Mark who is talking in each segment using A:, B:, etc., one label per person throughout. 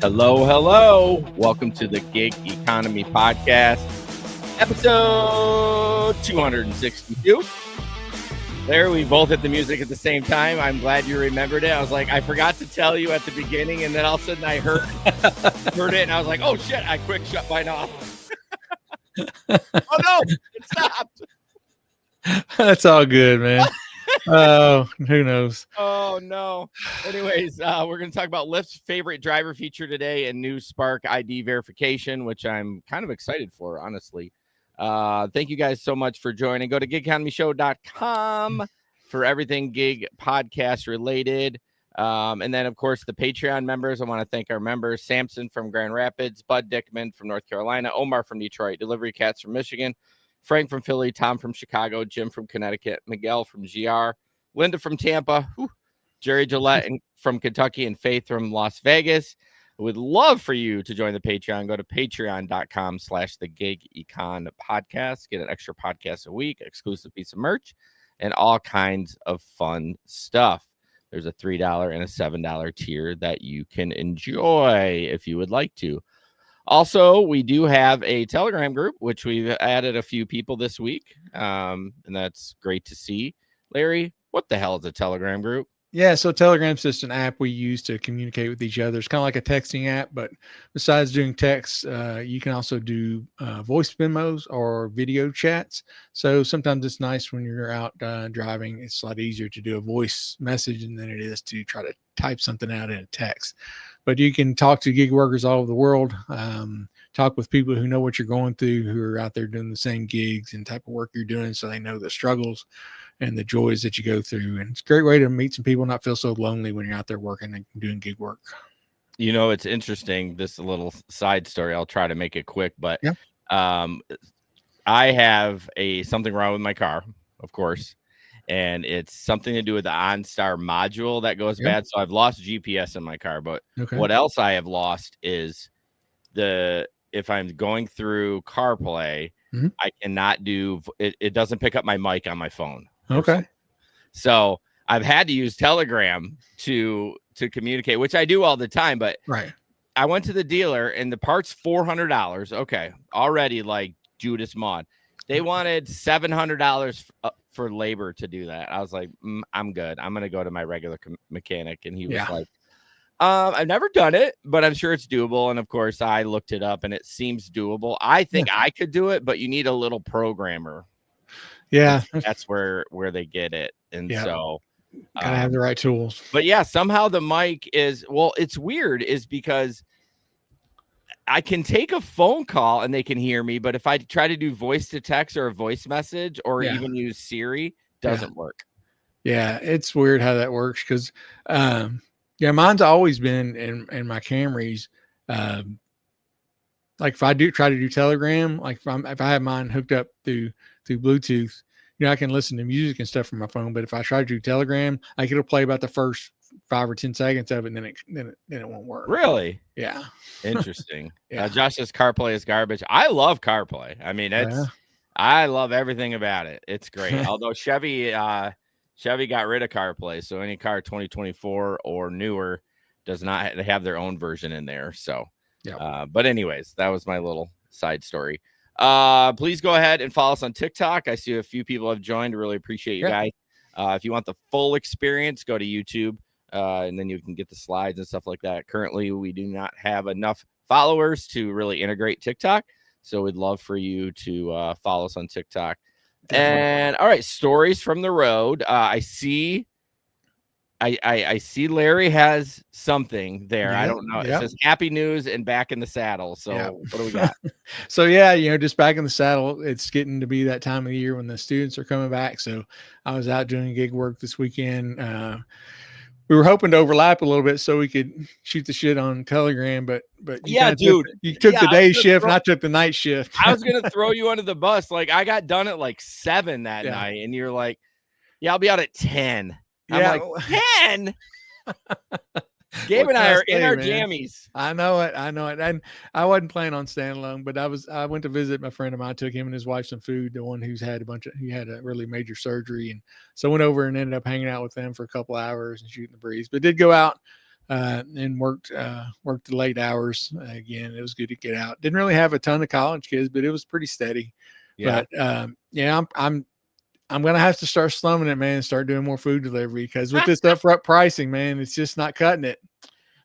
A: Hello, hello. Welcome to the Gig Economy Podcast, episode 262. There, we both hit the music at the same time. I'm glad you remembered it. I was like, I forgot to tell you at the beginning, and then all of a sudden I heard it, and I was like, oh shit, I quick shut mine off. Oh no, it stopped.
B: That's all good, man. Oh, who knows?
A: Oh no. Anyways, we're going to talk about Lyft's favorite driver feature today and new Spark ID verification, which I'm kind of excited for, honestly. Thank you guys so much for joining. Go to gigeconomyshow.com for everything gig podcast related. And then, of course, the Patreon members. I want to thank our members: Samson from Grand Rapids, Bud Dickman from North Carolina, Omar from Detroit, Delivery Cats from Michigan, Frank from Philly, Tom from Chicago, Jim from Connecticut, Miguel from GR, Linda from Tampa, Jerry Gillette from Kentucky, and Faith from Las Vegas. I would love for you to join the Patreon. Go to patreon.com/the-gig-econ-podcast. Get an extra podcast a week, exclusive piece of merch, and all kinds of fun stuff. There's a $3 and a $7 tier that you can enjoy if you would like to. Also, we do have a Telegram group, which we've added a few people this week, and that's great to see. Larry, what the hell is a Telegram group?
B: Yeah, so Telegram's just an app we use to communicate with each other. It's kind of like a texting app, but besides doing text, you can also do voice memos or video chats. So sometimes it's nice when you're out driving. It's a lot easier to do a voice message than it is to try to type something out in a text. But you can talk to gig workers all over the world, talk with people who know what you're going through, who are out there doing the same gigs and type of work you're doing, so they know the struggles and the joys that you go through. And it's a great way to meet some people, not feel so lonely when you're out there working and doing gig work.
A: You know, it's interesting. This is a little side story. I'll try to make it quick, but
B: yeah.
A: I have something wrong with my car, of course, and it's something to do with the OnStar module that goes bad. So I've lost GPS in my car, but what else I have lost is if I'm going through CarPlay, I cannot do it. It doesn't pick up my mic on my phone.
B: Okay.
A: So I've had to use Telegram to communicate, which I do all the time, but I went to the dealer and the part's $400. Okay. Already like Judas Maud. They wanted $700 for labor to do that. I was like, I'm good. I'm going to go to my regular mechanic. And he was like, I've never done it, but I'm sure it's doable. And of course I looked it up and it seems doable. I think I could do it, but you need a little programmer.
B: Yeah.
A: That's where they get it. And so
B: gotta have the right tools.
A: But yeah, somehow the mic it's weird is because I can take a phone call and they can hear me, but if I try to do voice to text or a voice message or even use Siri, doesn't work. Yeah,
B: it's weird how that works because mine's always been in my Camrys. Like if I do try to do Telegram, like if I have mine hooked up through Bluetooth, I can listen to music and stuff from my phone. But if I try to do Telegram, like it'll play about the first 5 or 10 seconds of it, and then it won't work.
A: Really?
B: Yeah.
A: Interesting. Josh says CarPlay is garbage. I love CarPlay. I mean, I love everything about it. It's great. Although Chevy got rid of CarPlay, so any car 2024 or newer does not have their own version in there. So, but anyways, that was my little side story. Please go ahead and follow us on TikTok. I see a few people have joined. Really appreciate you guys. If you want the full experience, go to YouTube, and then you can get the slides and stuff like that. Currently, we do not have enough followers to really integrate TikTok, so we'd love for you to follow us on TikTok. And all right, stories from the road. I see Larry has something there. I don't know. It says happy news and back in the saddle. So what do we got?
B: So just back in the saddle. It's getting to be that time of the year when the students are coming back. So I was out doing gig work this weekend. We were hoping to overlap a little bit so we could shoot the shit on Telegram, but you took the day shift and I took the night shift.
A: I was gonna throw you under the bus. Like I got done at like 7 that night, and you're like, "Yeah, I'll be out at 10." I'm like 10. Gabe and I are in our jammies.
B: I know it. And I wasn't planning on staying alone, but I went to visit my friend of mine. I took him and his wife some food. The one who's had he had a really major surgery, and so went over and ended up hanging out with them for a couple hours and shooting the breeze. But did go out and worked the late hours. Again, it was good to get out. Didn't really have a ton of college kids, but it was pretty steady.
A: Yeah.
B: But yeah, I'm gonna have to start slumming it, man, and start doing more food delivery because with this upfront pricing, man, it's just not cutting it.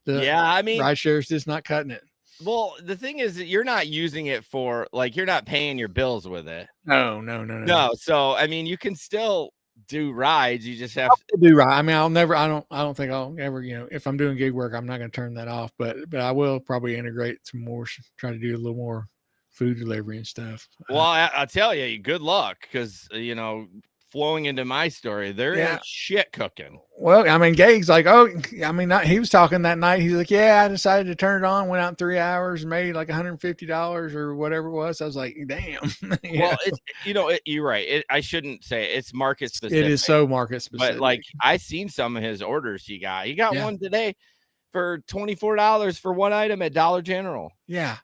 B: The
A: Yeah, I mean,
B: ride share is just not cutting it.
A: well, the thing is that you're not using it for like you're not paying your bills with it.
B: No.
A: So I mean, you can still do rides. You just have
B: I'll do right. I mean, I don't think I'll ever, if I'm doing gig work, I'm not going to turn that off, but I will probably integrate some more, try to do a little more food delivery and stuff.
A: Well, I'll tell you, good luck because, flowing into my story, there ain't shit cooking.
B: Well, I mean, Gage's like, he was talking that night. He's like, yeah, I decided to turn it on, went out in 3 hours, made like $150 or whatever it was. I was like, damn.
A: Well, you're right. I shouldn't say it's market specific.
B: It is so market specific.
A: But like I seen some of his orders he got. He got one today for $24 for one item at Dollar General.
B: Yeah.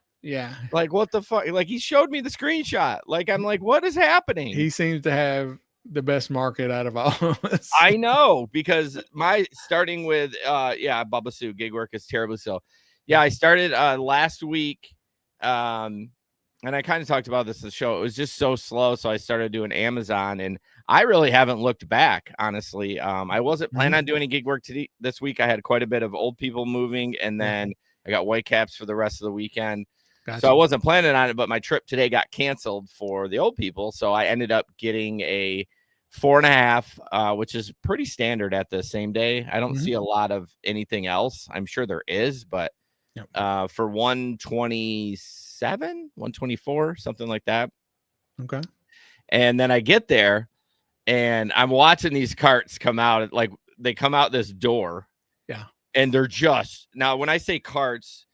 A: Like what the fuck? Like he showed me the screenshot. Like I'm like, what is happening?
B: He seems to have the best market out of all of us.
A: I know because starting with Bubba Sue, gig work is terribly slow. Yeah, I started last week. And I kind of talked about this in the show. It was just so slow. So I started doing Amazon and I really haven't looked back, honestly. I wasn't planning on doing any gig work this week. I had quite a bit of old people moving and then I got Whitecaps for the rest of the weekend. Gotcha. So I wasn't planning on it, but my trip today got canceled for the old people. So I ended up getting a 4.5, which is pretty standard at the same day. I don't see a lot of anything else. I'm sure there is, but for 127, 124, something like that.
B: Okay.
A: And then I get there and I'm watching these carts come out. Like they come out this door.
B: Yeah.
A: And they're just, now when I say carts,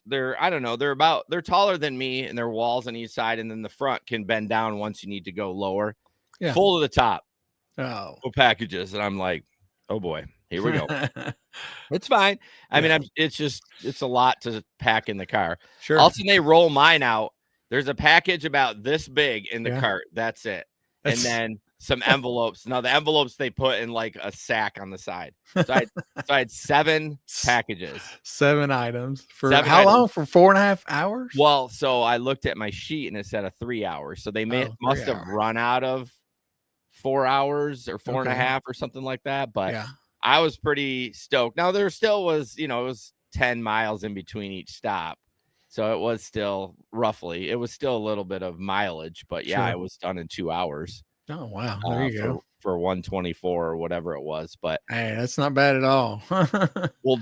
A: they're I don't know, they're taller than me and they're walls on each side. And then the front can bend down once you need to go lower. Yeah. Full to the top.
B: Oh.
A: Packages. And I'm like, oh boy, here we go. It's fine. I mean, it's a lot to pack in the car.
B: Sure.
A: Also, they roll mine out. There's a package about this big in the cart. That's it. And then some envelopes. Now the envelopes they put in like a sack on the side. So I had 7 packages.
B: 7 items for how long? For 4.5 hours?
A: Well, so I looked at my sheet and it said a 3 hours. So they must have run out of 4 hours or 4.5 or something like that. But I was pretty stoked. Now there still was, it was 10 miles in between each stop. So it was still it was still a little bit of mileage, but I was done in 2 hours.
B: Oh, wow. There you go.
A: For 124 or whatever it was. But
B: hey, that's not bad at all.
A: Well,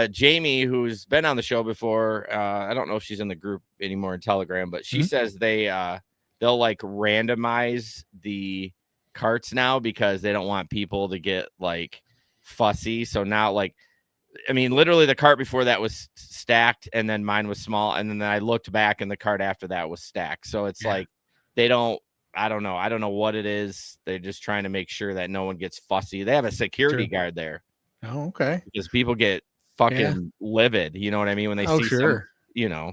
A: Jamie, who's been on the show before, I don't know if she's in the group anymore in Telegram, but she says they'll like randomize the carts now because they don't want people to get like fussy. So now, like, I mean, literally the cart before that was stacked and then mine was small. And then I looked back and the cart after that was stacked. So it's like I don't know what it is. They're just trying to make sure that no one gets fussy. They have a security guard there.
B: Oh, okay.
A: Because people get fucking livid. You know what I mean? When they see some,
B: Yeah.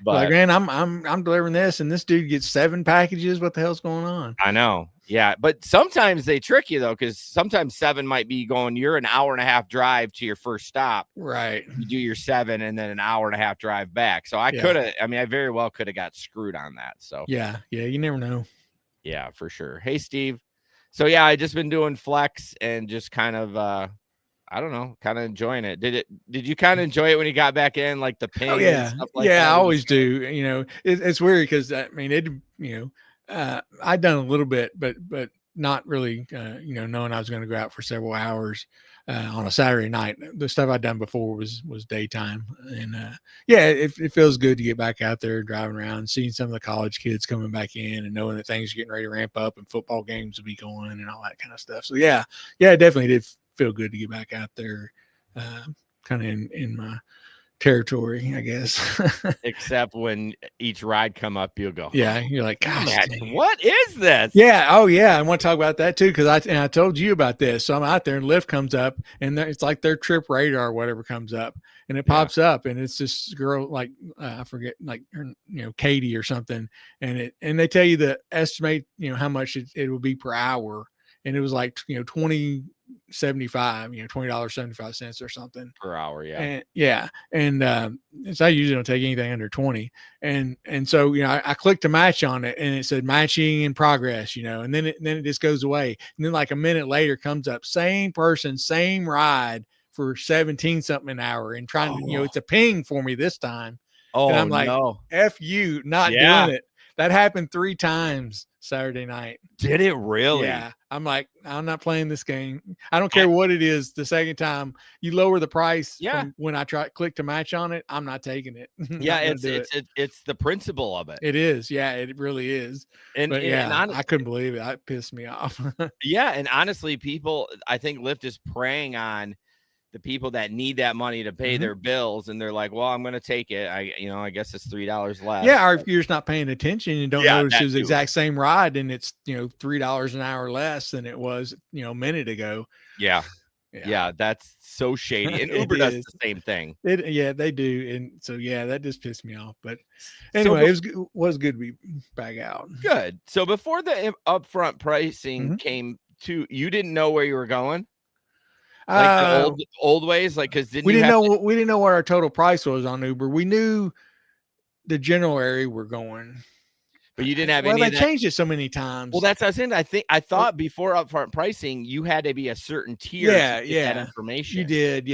A: But
B: like, man, I'm delivering this and this dude gets 7 packages. What the hell's going on?
A: I know. Yeah. But sometimes they trick you though, because sometimes 7 might be going, you're an hour and a half drive to your first stop.
B: Right.
A: You do your 7 and then an hour and a half drive back. So I very well could have got screwed on that. So
B: yeah, you never know.
A: Yeah, for sure. Hey, Steve. So I just been doing flex and just kind of I don't know, kind of enjoying it. Did you kind of enjoy it when you got back in, like the ping?
B: And
A: stuff like
B: that? I always do. It's weird because I mean I'd done a little bit, but not really. Knowing I was going to go out for several hours on a Saturday night. The stuff I'd done before was daytime, and it feels good to get back out there driving around, seeing some of the college kids coming back in, and knowing that things are getting ready to ramp up and football games will be going and all that kind of stuff. So it definitely did feel good to get back out there, kind of in my territory, I guess.
A: Except when each ride come up, you'll go,
B: you're like, gosh,
A: what is this?
B: I want to talk about that too, because I told you about this. So I'm out there and Lyft comes up and it's like their trip radar or whatever comes up and it pops up and it's this girl, like I forget, like her, Katie or something, and they tell you the estimate, how much it will be per hour, and it was like 20 $75, $20.75 or something
A: per hour. Yeah.
B: And so I usually don't take anything under 20. And so, I clicked to match on it and it said matching in progress, and then it just goes away. And then like a minute later comes up, same person, same ride for 17 something an hour and trying to, it's a ping for me this time. And I'm like,
A: no.
B: F you, not doing it. That happened 3 times Saturday night.
A: Did it really?
B: Yeah. I'm like, I'm not playing this game. I don't care what it is. The second time you lower the price from when I click to match on it, I'm not taking it.
A: Yeah, it's the principle of it.
B: It is. Yeah, it really is. And I couldn't believe it. It pissed me off.
A: Yeah, and honestly, I think Lyft is preying on the people that need that money to pay their bills, and they're like, well, I'm going to take it. I guess it's $3 less.
B: Yeah, or if you're just not paying attention and don't notice it was the exact same ride, and it's $3 an hour less than it was a minute ago.
A: Yeah, that's so shady. And Uber does the same thing.
B: They do, and so that just pissed me off. But anyway, it was good to be back out.
A: Good. So before the upfront pricing came to, you didn't know where you were going. Like the old ways, like because
B: we didn't know what our total price was on Uber. We knew the general area we're going,
A: but you didn't have
B: any. Well, they changed it so many times.
A: Well, that's what I was saying. I thought before upfront pricing, you had to be a certain tier. To get that information.
B: You did,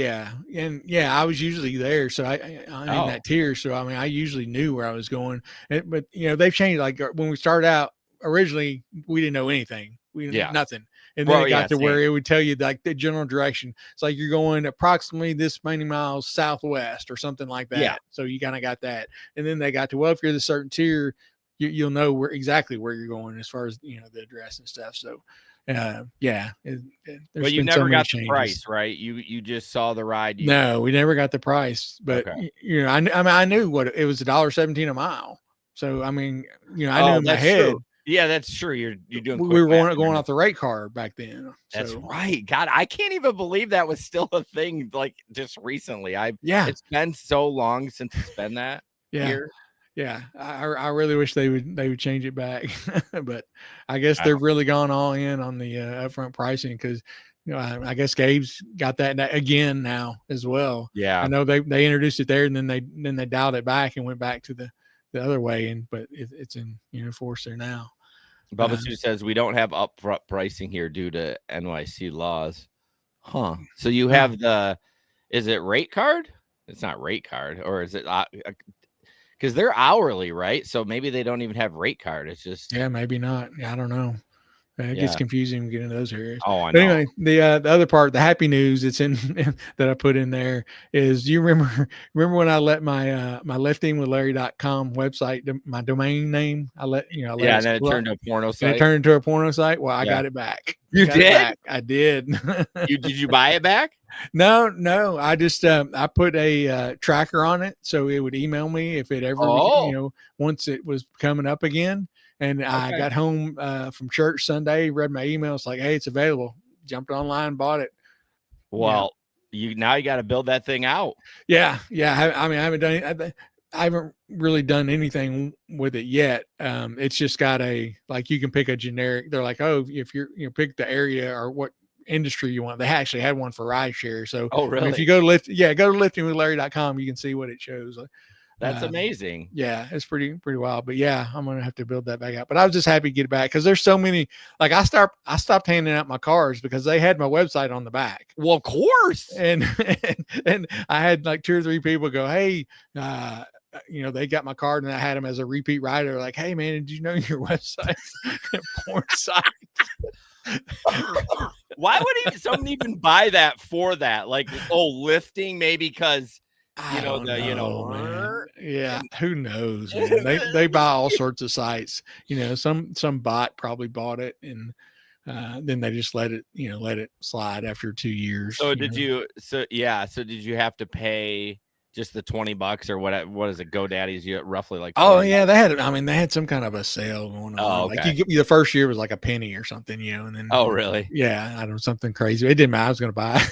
B: and I was usually there, so I'm in that tier. So I mean, I usually knew where I was going. But they've changed. Like when we started out originally, we didn't know anything. We didn't nothing. And then it got to where it would tell you like the general direction. It's like you're going approximately this many miles southwest or something like that.
A: Yeah.
B: So you kind of got that. And then they got to, well, if you're the certain tier, you'll know exactly where you're going as far as, the address and stuff. So,
A: but you never got the price, right? You just saw the ride.
B: No, we never got the price. But, I knew what it was, $1.17 a mile. So, I mean, I knew in my head.
A: True. Yeah, that's true. You're doing.
B: We were going off the rate card back then.
A: That's right. God, I can't even believe that was still a thing. Like just recently, it's been so long since it's been that. Year.
B: Yeah. I really wish they would change it back, but I guess they've really gone all in on the upfront pricing because I guess Gabe's got that again now as well.
A: Yeah,
B: I know they introduced it there and then they dialed it back and went back to the other way, but it's in force there now.
A: Bubba Sue says we don't have upfront pricing here due to NYC laws. Huh. So you have is it rate card? It's not rate card, or is it because they're hourly, right? So maybe they don't even have rate card. It's just
B: maybe not. I don't know. It gets confusing to get into those areas.
A: Oh, I know.
B: Anyway, the other part, the happy news it's in that I put in there is, do you remember when I let my liftingwithlarry.com website, my domain name, I let and then
A: it turned into a porno site.
B: It turned into a porno site. Well, I got it back.
A: You did?
B: I did.
A: Did you buy it back?
B: No. I just I put a tracker on it so it would email me if it ever once it was coming up again. And I got home from church Sunday, read my email. It's like, hey, it's available. Jumped online, bought it.
A: Well, you got to build that thing out.
B: Yeah. I mean, I haven't done it. I haven't really done anything with it yet. It's just got you can pick a generic. They're like, oh, if you're pick the area or what industry you want. They actually had one for rideshare. So,
A: really?
B: I mean, if you go to go to liftingwithlarry.com, you can see what it shows.
A: That's amazing.
B: Yeah, it's pretty wild. But I'm gonna have to build that back out. But I was just happy to get it back because there's so many. Like I stopped handing out my cards because they had my website on the back.
A: Well, of course.
B: And I had like 2 or 3 people go, hey, they got my card and I had them as a repeat rider. Like, hey man, did you know your website's a porn site?
A: Why would someone even buy that for that? Like, lifting maybe because.
B: Yeah, who knows, man? They buy all sorts of sites. Some bot probably bought it and then they just let it slide after 2 years.
A: So did you have to pay just the $20 or what is it? GoDaddy's roughly like.
B: Oh yeah, they had some kind of a sale going on.
A: Oh, okay.
B: Like the first year was like a penny or something, and then.
A: Oh really?
B: Yeah, I don't know, something crazy. It didn't matter. I was going to buy.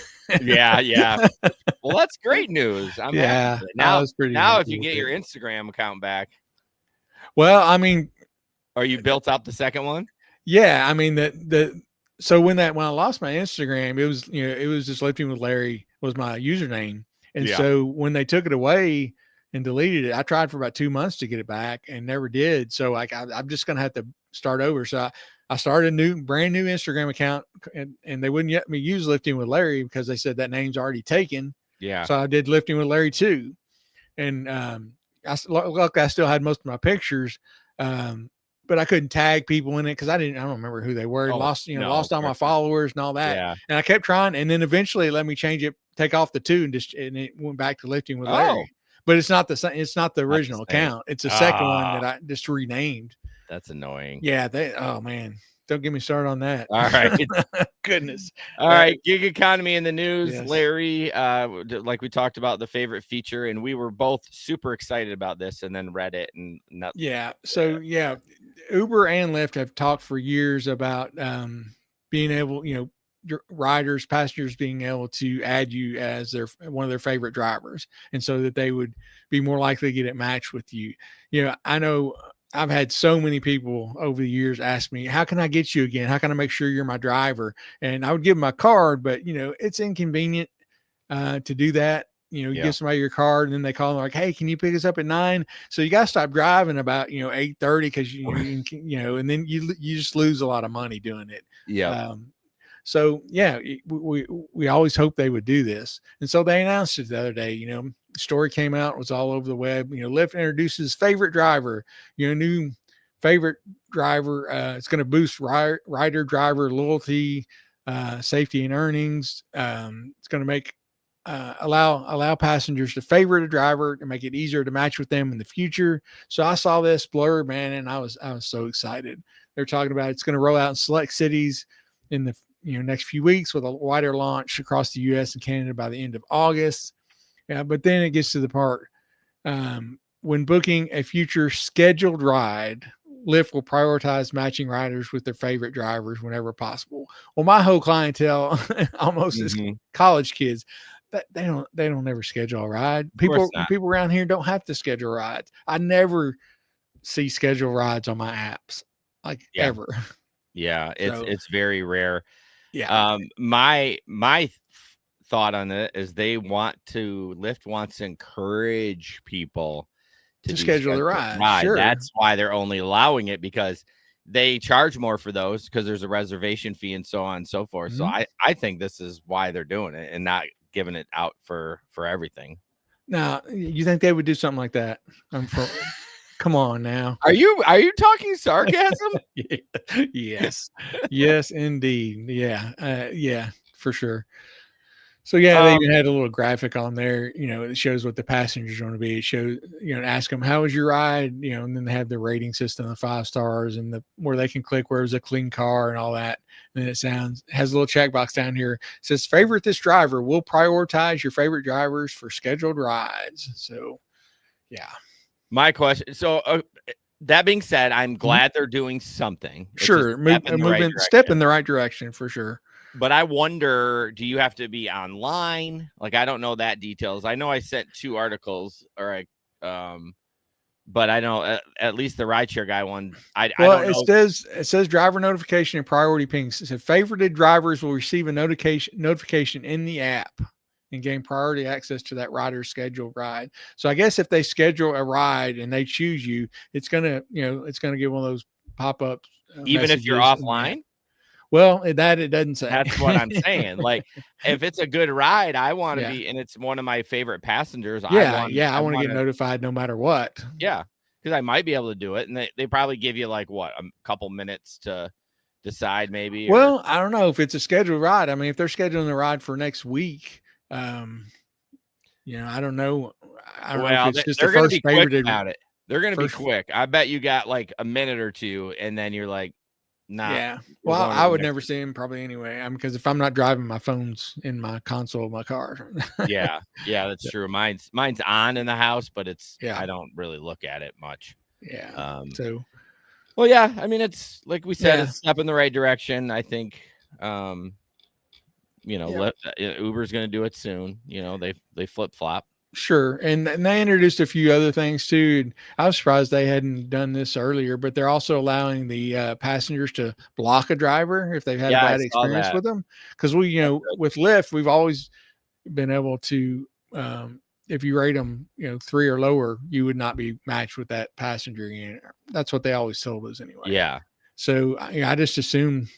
A: Yeah. Well, that's great news. Now if you get your Instagram account back.
B: Well, I mean,
A: are you built up the second one?
B: Yeah, I mean the So when I lost my Instagram, it was, it was just Lifting with Larry was my username. And
A: Yeah.
B: so when they took it away and deleted it, I tried for about 2 months to get it back and never did. So like I'm just gonna have to start over. So I started a brand new Instagram account, and they wouldn't let me use Lifting with Larry because they said that name's already taken.
A: Yeah.
B: So I did Lifting with Larry too. And luckily I still had most of my pictures. But I couldn't tag people in it because I don't remember who they were.
A: Oh,
B: Lost
A: no,
B: all my
A: not.
B: followers and all that.
A: Yeah.
B: And I kept trying, and then eventually it let me change it, take off the 2, and it went back to Lifting with Larry. But it's not the same. It's not the original account. It's the second one that I just renamed.
A: That's annoying.
B: Yeah. Oh man, don't get me started on that.
A: All right.
B: Goodness.
A: All right. Gig economy in the news.
B: Yes.
A: Larry, like we talked about the favorite feature, and we were both super excited about this, and then read it and nothing.
B: Yeah. So yeah, Uber and Lyft have talked for years about being able, riders, passengers being able to add you as one of their favorite drivers, and so that they would be more likely to get it matched with you. I know I've had so many people over the years ask me, how can I get you again? How can I make sure you're my driver? And I would give them my card, but it's inconvenient to do that. You give somebody your card and then they call and like, hey, can you pick us up at 9? So you got to stop driving about, 8:30 because and then you just lose a lot of money doing it.
A: Yeah.
B: So yeah, we always hoped they would do this. And so they announced it the other day, the story came out, it was all over the web. Lyft introduces favorite driver, new favorite driver. It's going to boost rider driver loyalty, safety and earnings. It's going to make allow passengers to favorite a driver to make it easier to match with them in the future. So I saw this blurb, man, and I was so excited. They're talking about it's going to roll out in select cities in the next few weeks with a wider launch across the U.S. and Canada by the end of August. Yeah, but then it gets to the part when booking a future scheduled ride, Lyft will prioritize matching riders with their favorite drivers whenever possible. Well, my whole clientele almost is college kids. They don't ever schedule a ride. People around here don't have to schedule rides. I never see schedule rides on my apps, ever.
A: Yeah, it's very rare.
B: Yeah.
A: My thought on it is Lyft wants to encourage people to
B: schedule the ride. Sure.
A: That's why they're only allowing it, because they charge more for those because there's a reservation fee and so on and so forth. So I think this is why they're doing it and not giving it out for everything.
B: Now, you think they would do something like that? Come on now.
A: Are you talking sarcasm?
B: Yes. Yes, indeed. Yeah, for sure. So yeah, they even had a little graphic on there, it shows what the passengers are going to be. It shows, ask them, how was your ride? And then they have the rating system, the 5 stars, and where they can click where it was a clean car and all that. And it has a little checkbox down here. It says, favorite this driver. We'll prioritize your favorite drivers for scheduled rides. So yeah.
A: My question. So that being said, I'm glad they're doing something.
B: Sure. Step in the right direction for sure.
A: But I wonder, do you have to be online? Like, I don't know that details. I know I sent 2 articles, but I know at least the rideshare guy one. I don't know.
B: It says driver notification and priority pings. It said favorited drivers will receive a notification in the app and gain priority access to that rider's scheduled ride. So I guess if they schedule a ride and they choose you, it's gonna give one of those pop-ups.
A: Even if you're offline.
B: Well, it doesn't say.
A: That's what I'm saying. Like, if it's a good ride, I want to be, and it's one of my favorite passengers.
B: I want to get notified no matter what.
A: Yeah, because I might be able to do it, and they probably give you a couple minutes to decide, maybe.
B: Well, I don't know if it's a scheduled ride. I mean, if they're scheduling the ride for next week, I don't know. I don't know if it's just
A: they're going to be quick about it. They're going to be quick. I bet you got a minute or two, and then you're like, nah.
B: Yeah. Well, I would never see him probably anyway. Because if I'm not driving, my phone's in my console of my car.
A: Yeah, that's true. Mine's on in the house, but I don't really look at it much.
B: Yeah.
A: Well, yeah. I mean, it's like we said, it's a step in the right direction. I think. Uber's going to do it soon. They flip flop.
B: Sure. And they introduced a few other things too. And I was surprised they hadn't done this earlier, but they're also allowing the passengers to block a driver if they've had a
A: Yeah, I
B: bad
A: saw
B: experience
A: that.
B: with them. Because we,
A: That's good.
B: with Lyft, we've always been able to, if you rate them, 3 or lower, you would not be matched with that passenger again. That's what they always told us anyway.
A: Yeah,
B: So I just assumed,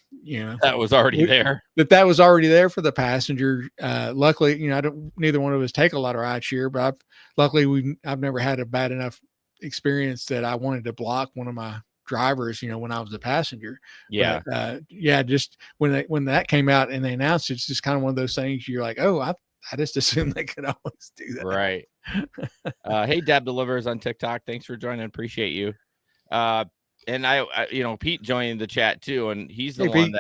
A: that was already
B: we,
A: there.
B: that was already there for the passenger. Luckily, I don't. Neither one of us take a lot of ride share, but luckily I've never had a bad enough experience that I wanted to block one of my drivers. When I was a passenger.
A: Yeah,
B: But yeah, just when that came out and they announced it, it's just kind of one of those things. You're like, oh, I just assumed they could always do that.
A: right. Hey, Deb Delivers on TikTok. Thanks for joining. Appreciate you. And Pete joined the chat too, and he's the
B: Hey,
A: one
B: Pete.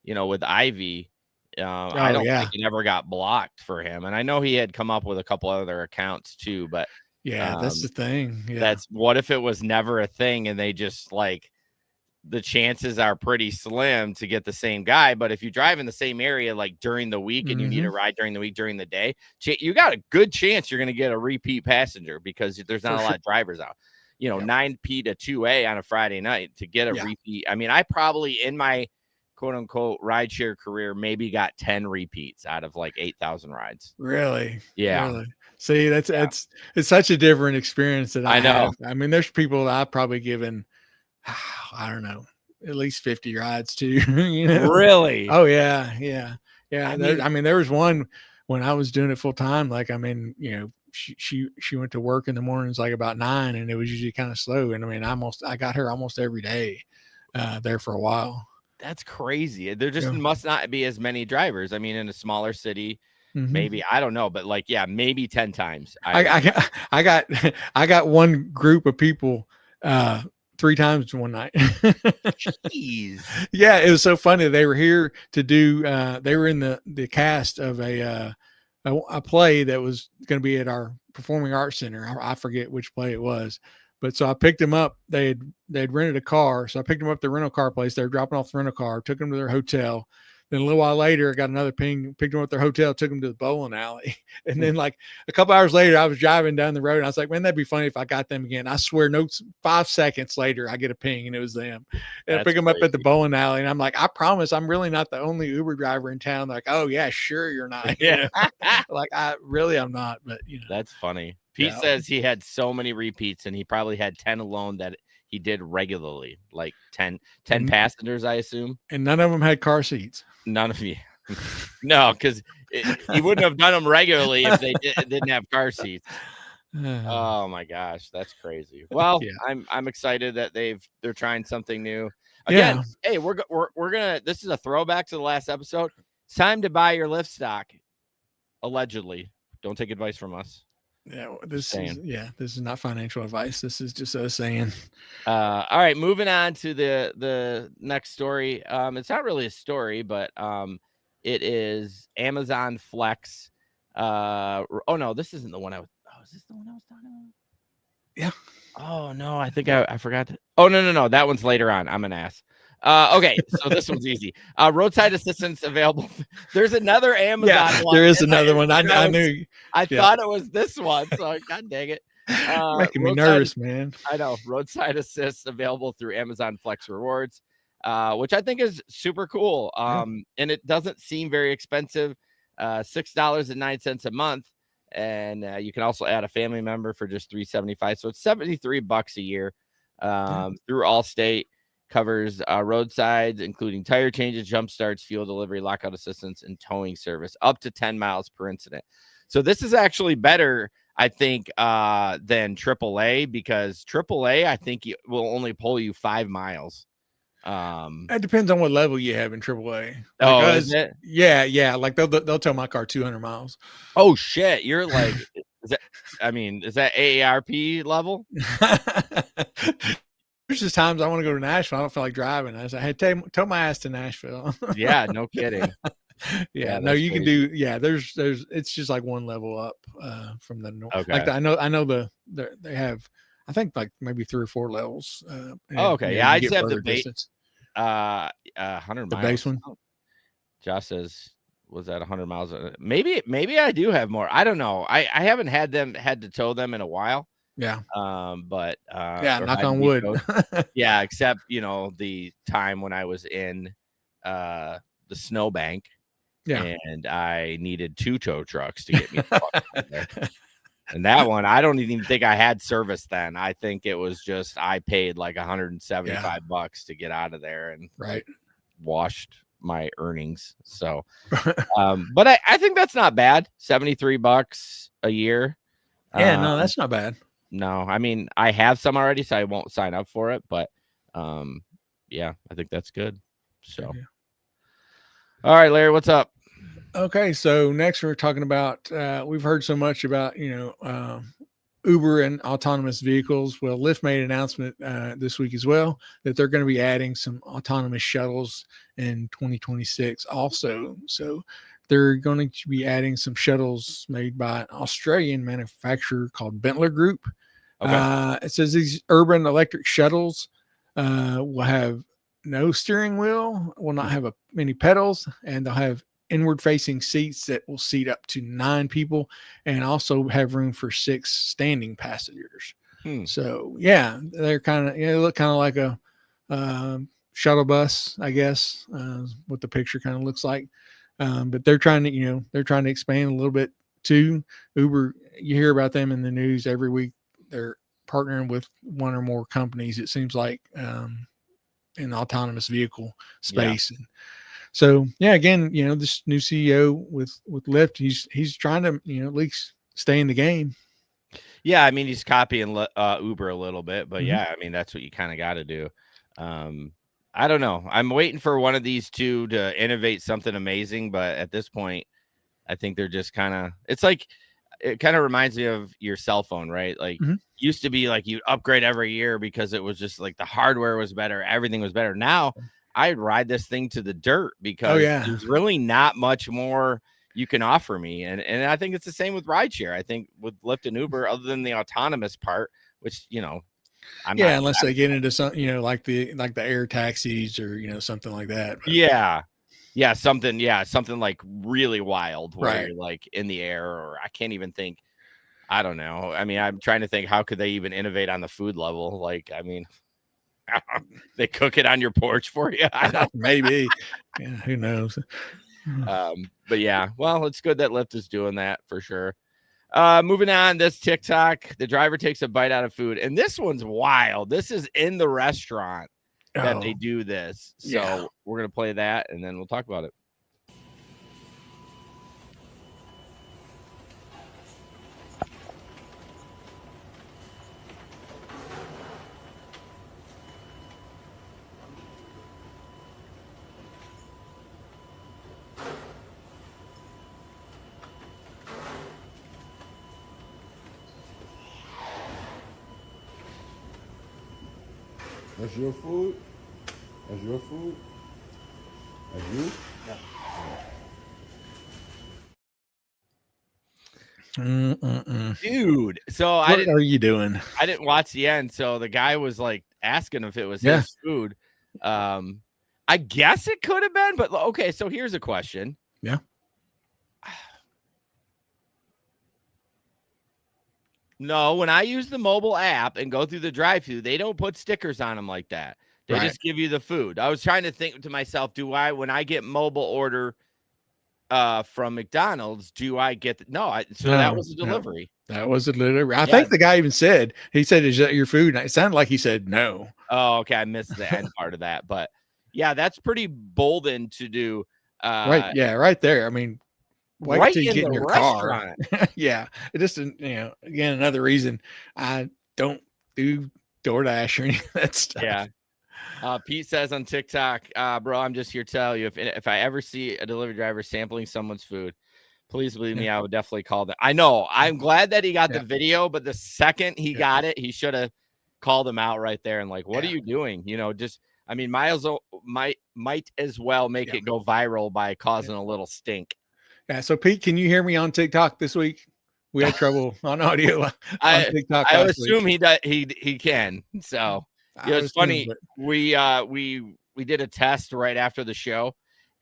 A: that, with Ivy, I
B: Oh
A: don't
B: yeah,
A: think it ever got blocked for him. And I know he had come up with a couple other accounts too, but
B: yeah. That's the thing. Yeah.
A: that's what if it was never a thing and they just the chances are pretty slim to get the same guy. But if you drive in the same area like during the week and you need a ride during the week, during the day, you got a good chance you're going to get a repeat passenger because there's not a lot of drivers out. 9P to 2A on a Friday night to get a repeat. I mean, I probably in my quote unquote rideshare career maybe got 10 repeats out of like 8,000 rides.
B: Really?
A: Yeah.
B: Really? See, it's such a different experience that I
A: know.
B: have. I mean, there's people that I've probably given, I don't know, at least 50 rides to,
A: Really?
B: Oh yeah. Yeah. Yeah.
A: I mean,
B: there was one when I was doing it full time. Like, she went to work in the mornings, like about 9, and it was usually kind of slow. And I mean, I got her almost every day, there for a while.
A: that's crazy. There just must not be as many drivers. I mean, in a smaller city, maybe, I don't know, but maybe 10 times.
B: I got one group of people 3 times in one night.
A: Jeez.
B: Yeah, it was so funny. They were here to do. They were in the cast of a play that was going to be at our performing arts center. I forget which play it was, but so I picked them up. They'd rented a car, so I picked them up at the rental car place. They were dropping off the rental car, took them to their hotel. Then a little while later, I got another ping, picked them up at their hotel, took them to the bowling alley. And then like a couple hours later, I was driving down the road and I was like, man, that'd be funny if I got them again. I swear, no, 5 seconds later, I get a ping and it was them. And I pick them up at the bowling alley and I'm like, I promise I'm really not the only Uber driver in town. They're like, oh yeah, sure you're not.
A: Yeah.
B: Like I'm not, but
A: That's funny. Pete says he had so many repeats and he probably had 10 alone that he did regularly, like 10 passengers, I assume.
B: And none of them had car seats.
A: None of you. No, because he wouldn't have done them regularly if they didn't have car seats. Oh my gosh, that's crazy. Well, I'm excited that they're trying something new. Again, hey, we're gonna. This is a throwback to the last episode. It's time to buy your Lyft stock. Allegedly, don't take advice from us.
B: Yeah, this is not financial advice. This is just us saying.
A: All right, moving on to the next story. It's not really a story, but it is Amazon Flex. Oh no, this isn't the one I was. Oh, is this the one I was talking about?
B: Yeah.
A: Oh no, I think I forgot. Oh no, that one's later on. I'm an ass. Okay, so this one's easy. Roadside assistance available. There's another Amazon one.
B: There is another one. I knew.
A: I thought it was this one. So God dang it.
B: Making me nervous, man.
A: I know. Roadside assist available through Amazon Flex Rewards, which I think is super cool. And it doesn't seem very expensive. $6.09 a month. And you can also add a family member for just $3.75. So it's $73 a year through Allstate. Covers roadsides, including tire changes, jump starts, fuel delivery, lockout assistance, and towing service up to 10 miles per incident. So this is actually better, I think, than AAA because AAA, I think, will only pull you 5 miles.
B: It depends on what level you have in AAA.
A: Like is it?
B: Yeah. Like they'll tow my car 200 miles.
A: Oh shit! You're like, is that AARP level?
B: There's just times I want to go to Nashville. I don't feel like driving. I say, hey, tow my ass to Nashville.
A: Yeah, no kidding.
B: No, you can do. Yeah, there's. It's just like one level up from the north.
A: Okay.
B: Like I know they have. I think like maybe 3 or 4 levels.
A: Okay. Yeah, I'd say have the
B: base.
A: 100 miles.
B: The base one.
A: Josh says was that 100 miles? Maybe I do have more. I don't know. I haven't had to tow them in a while.
B: Yeah.
A: But
B: Yeah.
A: or
B: Knock
A: had to
B: on
A: be
B: wood.
A: towed. Yeah, except the time when I was in the snowbank
B: Yeah.
A: and I needed 2 tow trucks to get me the fuck out of there. And that one, I don't even think I had service then. I think it was just I paid like $175 to get out of there, and
B: Right.
A: washed my earnings. So, but I think that's not bad. $73 a year.
B: Yeah, no, that's not bad.
A: No, I mean, I have some already, so I won't sign up for it. But yeah, I think that's good. So, all right, Larry, what's up?
B: Okay, so next we're talking about we've heard so much about Uber and autonomous vehicles. Well, Lyft made an announcement this week as well that they're going to be adding some autonomous shuttles in 2026 also. So they're going to be adding some shuttles made by an Australian manufacturer called Bentler Group.
A: Okay.
B: It says these urban electric shuttles will have no steering wheel, will not have many pedals, and they'll have inward facing seats that will seat up to 9 people and also have room for 6 standing passengers. So yeah, they're kind of, they look kind of like a shuttle bus, I guess, what the picture kind of looks like. But they're trying to, they're trying to expand a little bit too. Uber, you hear about them in the news every week. They're partnering with one or more companies, it seems like, in the autonomous vehicle space.
A: Yeah.
B: And so, yeah, again, this new CEO with Lyft, he's trying to, at least stay in the game.
A: Yeah, I mean, he's copying Uber a little bit, but yeah, I mean, that's what you kind of got to do. I don't know. I'm waiting for one of these two to innovate something amazing, but at this point, I think they're just kind of, it kind of reminds me of your cell phone, right? Like used to be like you upgrade every year because it was just like the hardware was better, everything was better. Now I'd ride this thing to the dirt because there's really not much more you can offer me. And I think it's the same with rideshare. I think with Lyft and Uber, other than the autonomous part, which, I'm not
B: unless they get into something, like the air taxis or, something like that. But.
A: Yeah, something like really wild where you're like in the air, or I can't even think. I don't know. I mean, I'm trying to think, how could they even innovate on the food level? Like, I mean, they cook it on your porch for you. I don't
B: maybe. Yeah, who knows?
A: But yeah, well, it's good that Lyft is doing that for sure. Moving on, this TikTok, the driver takes a bite out of food, and this one's wild. This is in the restaurant that they do this. So we're going to play that and then we'll talk about it.
C: That's your food? That's your food? That's you?
A: Dude, so
B: what are you doing?
A: I didn't watch the end, so the guy was like asking if it was his food. I guess it could have been, but okay, so here's a question.
B: Yeah.
A: No, when I use the mobile app and go through the drive-thru, they don't put stickers on them like that. They just give you the food. I was trying to think to myself, when I get mobile order from McDonald's, do I get that was a delivery.
B: No, that was a delivery. I think the guy even said, is that your food? And it sounded like he said no.
A: Oh, okay. I missed the end part of that, but yeah, that's pretty bolden to do.
B: Right. Yeah. Right there. I mean, wait
A: right
B: till you get in your
A: restaurant.
B: Car. Yeah. It just, again, another reason I don't do DoorDash or any of that stuff.
A: Yeah. Pete says on TikTok, bro, I'm just here to tell you, if I ever see a delivery driver sampling someone's food, please believe me, I would definitely call them. I know. I'm glad that he got the video, but the second he got it, he should have called him out right there and like, what are you doing? Might as well make it go viral by causing a little stink.
B: Yeah. So Pete, can you hear me on TikTok this week? We had trouble on audio on TikTok.
A: I assume he does. He can. So it's funny. We did a test right after the show,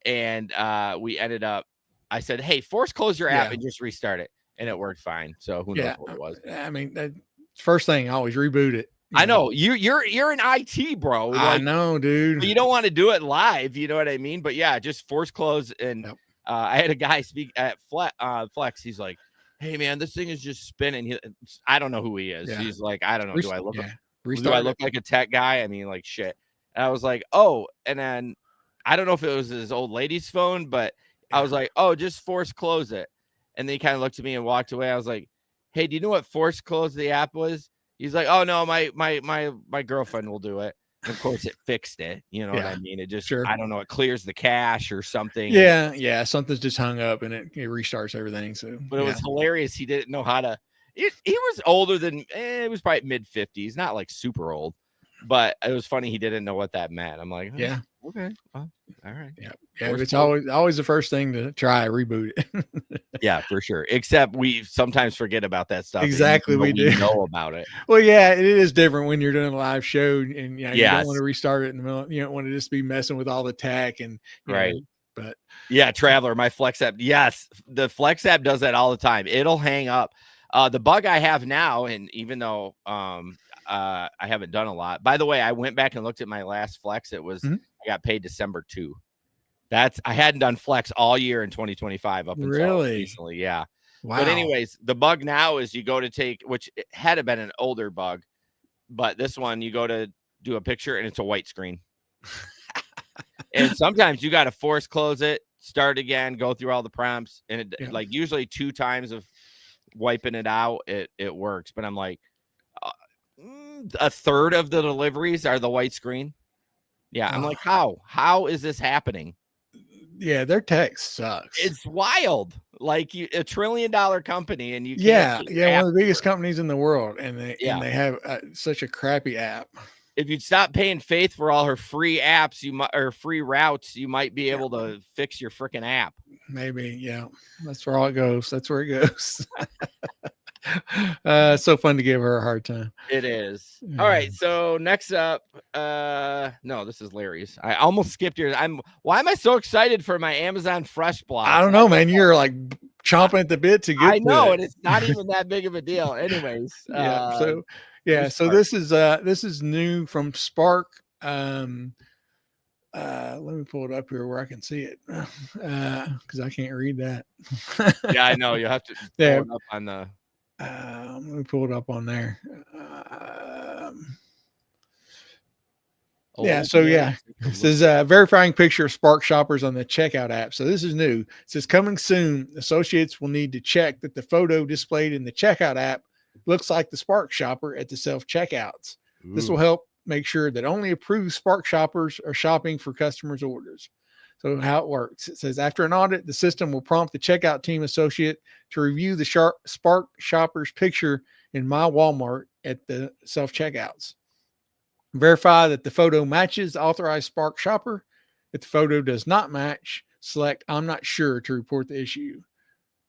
A: and we ended up I said, hey, force close your app and just restart it. And it worked fine. So who knows what it was.
B: I mean, first thing, always reboot it.
A: I know you're an IT bro. Like,
B: I know, dude.
A: You don't want to do it live. You know what I mean? But yeah, just force close. And I had a guy speak at Flex. He's like, hey man, this thing is just spinning. I don't know who he is. He's like, I don't know. Do I look like a tech guy? I mean, like shit. And I was like, oh, and then I don't know if it was his old lady's phone, but I was like, oh, just force close it. And then he kind of looked at me and walked away. I was like, hey, do you know what force close the app was? He's like, oh no, my girlfriend will do it. And of course it fixed it. You know what I mean? It just, I don't know, it clears the cache or something.
B: Yeah. Something's just hung up and it restarts everything. So,
A: but it was hilarious. He didn't know how to, he was older than, it was probably mid-50s, not like super old, but it was funny. He didn't know what that meant. I'm like, okay, well, all right.
B: Yeah. It's always the first thing to try, reboot it.
A: Yeah, for sure. Except we sometimes forget about that stuff.
B: Exactly. We do
A: know about it.
B: Well, yeah, it is different when you're doing a live show and you don't want to restart it in the middle. You don't want to just be messing with all the tech and
A: right.
B: But
A: yeah, Traveler, my Flex app. Yes, the Flex app does that all the time. It'll hang up. The bug I have now, and even though I haven't done a lot. By the way, I went back and looked at my last Flex. It was I got paid December 2. I hadn't done Flex all year in 2025 up until recently. Yeah. Wow. But anyways, the bug now is you go to take, which it had been an older bug, but this one you go to do a picture and it's a white screen. And sometimes you got to force close it, start again, go through all the prompts, and it, like usually 2 times of wiping it out, it works. But I'm like, a third of the deliveries are the white screen. Yeah, I'm like, how is this happening?
B: Yeah, their tech sucks.
A: It's wild. Like $1 trillion company, and you
B: can't one of the biggest companies in the world, and they have such a crappy app.
A: If you'd stop paying Faith for all her free apps, or free routes, you might be able to fix your freaking app.
B: Maybe, that's where all it goes. That's where it goes. It's so fun to give her a hard time.
A: It is. All right, so next up, no, this is Larry's. I almost skipped yours. Why am I so excited for my Amazon Fresh block?
B: I don't know, man. You're like chomping at the bit to get
A: I know, and it's not even that big of a deal. Anyways,
B: so this is new from Spark. Let me pull it up here where I can see it, because I can't read that.
A: Yeah, I know. You have to pull it up on the.
B: Let me pull it up on there. It says verifying picture of Spark shoppers on the checkout app. So this is new. It says coming soon. Associates will need to check that the photo displayed in the checkout app looks like the Spark shopper at the self checkouts. This will help make sure that only approved Spark shoppers are shopping for customers' orders. So how it works, it says after an audit, the system will prompt the checkout team associate to review the Spark shopper's picture in My Walmart at the self-checkouts. Verify that the photo matches the authorized Spark shopper. If the photo does not match, select I'm not sure to report the issue.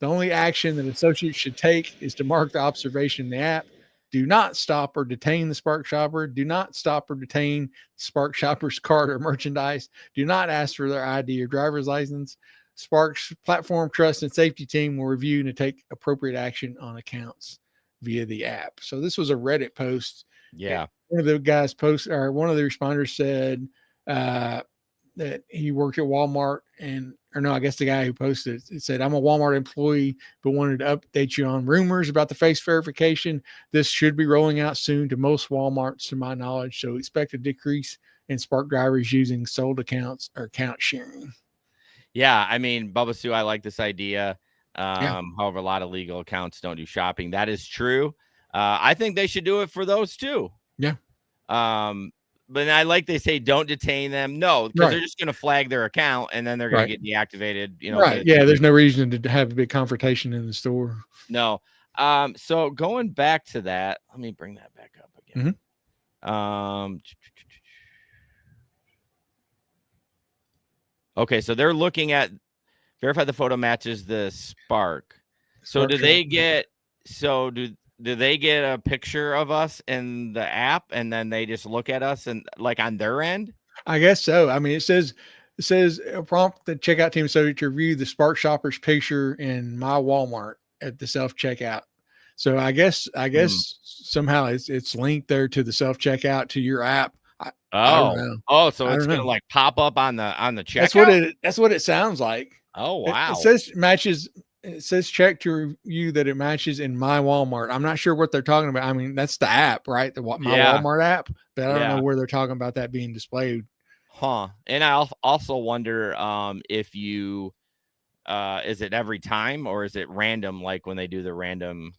B: The only action that associates should take is to mark the observation in the app. Do not stop or detain the Spark shopper. Do not stop or detain Spark shopper's cart or merchandise. Do not ask for their ID or driver's license. Spark's platform trust and safety team will review and take appropriate action on accounts via the app. So this was a Reddit post.
A: Yeah.
B: One of the guys one of the responders said that he worked at Walmart I guess the guy who posted it said, I'm a Walmart employee, but wanted to update you on rumors about the face verification. This should be rolling out soon to most Walmarts, to my knowledge. So expect a decrease in Spark drivers using sold accounts or account sharing.
A: Yeah. I mean, Bubba Sue, I like this idea. However, a lot of legal accounts don't do shopping. That is true. I think they should do it for those too.
B: Yeah.
A: But they say don't detain them. No, because they're just going to flag their account and then they're going to get deactivated.
B: Yeah, there's no reason to have a big confrontation in the store.
A: No. So going back to that, let me bring that back up again. Okay, so they're looking at verify the photo matches the Spark. So do they get a picture of us in the app and then they just look at us and like on their end?
B: I guess so. I mean, it says It says prompt the checkout team so to review the Spark Shopper's picture in My Walmart at the self checkout. So I guess somehow it's linked there to the self checkout to your app. I don't know.
A: So it's gonna like pop up on the checkout.
B: That's what it sounds like.
A: Oh wow!
B: It says matches. It says check to review that it matches in My Walmart. I'm not sure what they're talking about. I mean, that's the app, right? The My Walmart app, but I don't know where they're talking about that being displayed.
A: Huh. And I also wonder if you is it every time or is it random, like when they do the random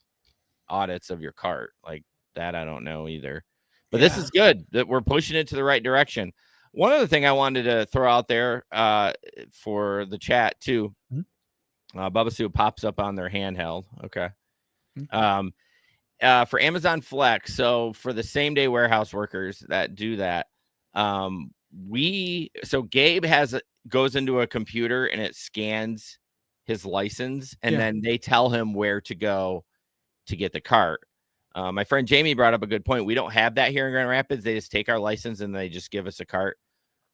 A: audits of your cart? Like that, I don't know either. But this is good that we're pushing it to the right direction. One other thing I wanted to throw out there for the chat too. Bubba Sue pops up on their handheld. Okay. For Amazon Flex, so for the same day warehouse workers that do that, Gabe goes into a computer and it scans his license, and then they tell him where to go to get the cart. My friend Jamie brought up a good point. We don't have that here in Grand Rapids. They just take our license and they just give us a cart.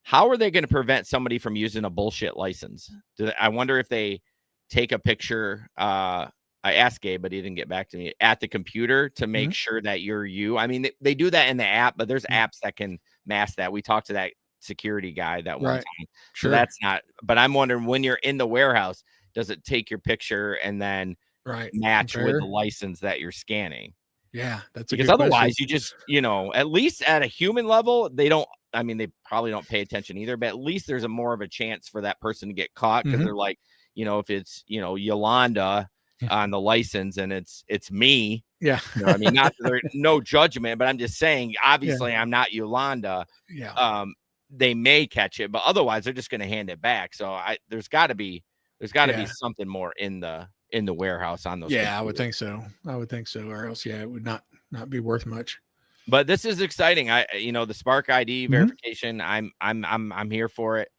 A: How are they going to prevent somebody from using a bullshit license? I wonder if they take a picture. I asked Gabe, but he didn't get back to me at the computer to make sure that you're you. I mean, they do that in the app, but there's apps that can mask that. We talked to that security guy that one time. So that's not, but I'm wondering when you're in the warehouse, does it take your picture and then match with the license that you're scanning?
B: Yeah, that's
A: because otherwise you just, at least at a human level, they probably don't pay attention either, but at least there's more of a chance for that person to get caught because they're like, if it's, Yolanda on the license and it's me.
B: Yeah.
A: I mean, not there's no judgment, but I'm just saying, obviously I'm not Yolanda.
B: Yeah.
A: They may catch it, but otherwise they're just going to hand it back. So there's got to be something more in the warehouse on those.
B: Yeah, computers. I would think so. Or else, it would not be worth much.
A: But this is exciting. The Spark ID verification, I'm here for it.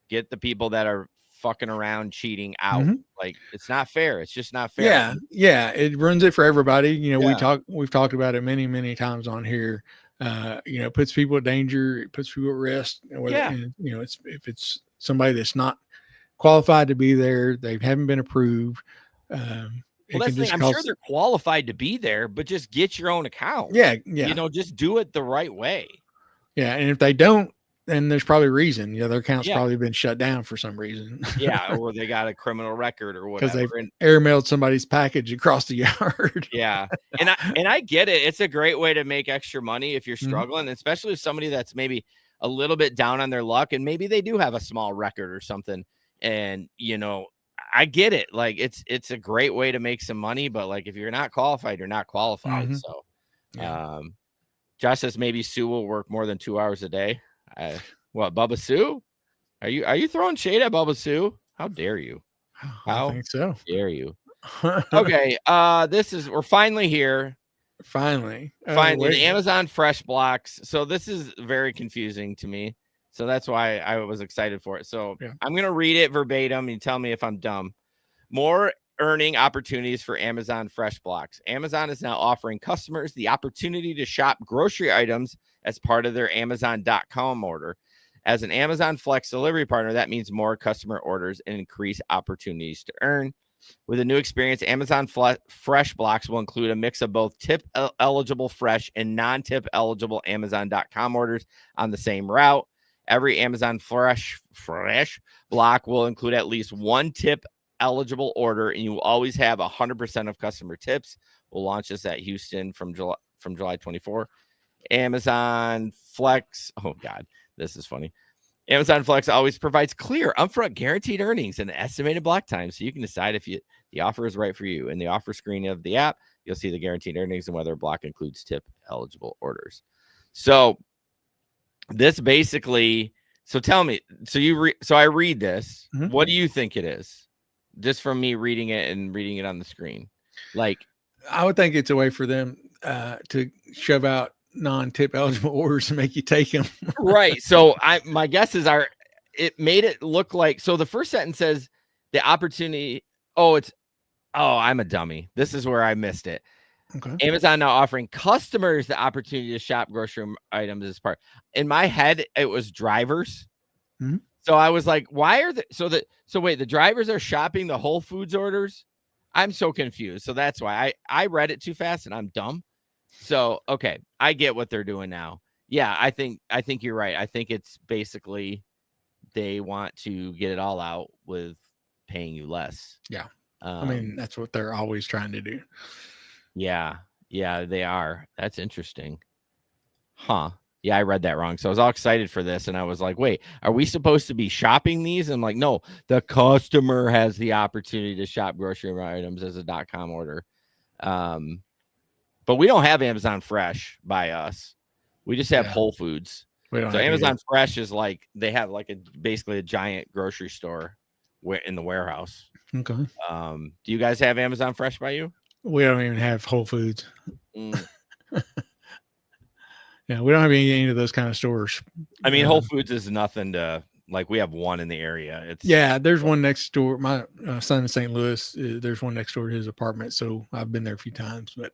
A: Get the people that are fucking around cheating out. Like, it's not fair. It's just not fair.
B: Yeah. It ruins it for everybody. We've talked about it many, many times on here. It puts people at danger. It puts people at risk. And, if it's somebody that's not qualified to be there, they haven't been approved.
A: I'm sure they're qualified to be there, but just get your own account.
B: Yeah.
A: Just do it the right way.
B: Yeah, and if they don't, then there's probably a reason. Their account's probably been shut down for some reason.
A: Yeah, or they got a criminal record or whatever.
B: Because they've airmailed somebody's package across the yard.
A: Yeah, and I get it. It's a great way to make extra money if you're struggling, especially if somebody that's maybe a little bit down on their luck, and maybe they do have a small record or something. And I get it. Like it's a great way to make some money, but like if you're not qualified, you're not qualified. So, Josh says maybe Sue will work more than 2 hours a day. Bubba Sue? Are you throwing shade at Bubba Sue? How dare you?
B: I think so.
A: Dare you? Okay. We're finally here.
B: Finally,
A: the Amazon Fresh Blocks. So this is very confusing to me. So that's why I was excited for it. So I'm going to read it verbatim and tell me if I'm dumb. More earning opportunities for Amazon Fresh Blocks. Amazon is now offering customers the opportunity to shop grocery items as part of their Amazon.com order. As an Amazon Flex delivery partner, that means more customer orders and increased opportunities to earn. With a new experience, Amazon Fresh Blocks will include a mix of both tip-eligible fresh and non-tip eligible Amazon.com orders on the same route. Every Amazon Fresh block will include at least one tip-eligible order, and you will always have 100% of customer tips. We'll launch this at Houston from July 24. Amazon Flex. Oh, God, this is funny. Amazon Flex always provides clear, upfront, guaranteed earnings and estimated block time, so you can decide if the offer is right for you. In the offer screen of the app, you'll see the guaranteed earnings and whether a block includes tip-eligible orders. So this basically, so tell me, so I read this. What do you think it is? Just from me reading it and reading it on the screen. Like,
B: I would think it's a way for them to shove out non-tip eligible orders and make you take them.
A: Right. So my guess is it made it look like, so the first sentence says the opportunity. I'm a dummy. This is where I missed it. Okay. Amazon now offering customers the opportunity to shop grocery items as part. In my head, it was drivers. So I was like, why are so wait, the drivers are shopping the Whole Foods orders? I'm so confused. So that's why I read it too fast and I'm dumb. So, okay, I get what they're doing now. Yeah, I think you're right. I think it's basically they want to get it all out with paying you less.
B: Yeah. I mean, that's what they're always trying to do.
A: Yeah. Yeah, they are. That's interesting. Huh. Yeah, I read that wrong. So I was all excited for this. And I was like, wait, are we supposed to be shopping these? I'm like, no, the customer has the opportunity to shop grocery items as a .com order. But we don't have Amazon Fresh by us. We just have Whole Foods. So Amazon Fresh is like, they have like basically a giant grocery store in the warehouse.
B: Okay.
A: Do you guys have Amazon Fresh by you?
B: We don't even have Whole Foods. Yeah, we don't have any of those kind of stores.
A: I mean, Whole Foods is nothing to like. We have one in the area.
B: There's one next door. My son in St. Louis, there's one next door to his apartment. So I've been there a few times, but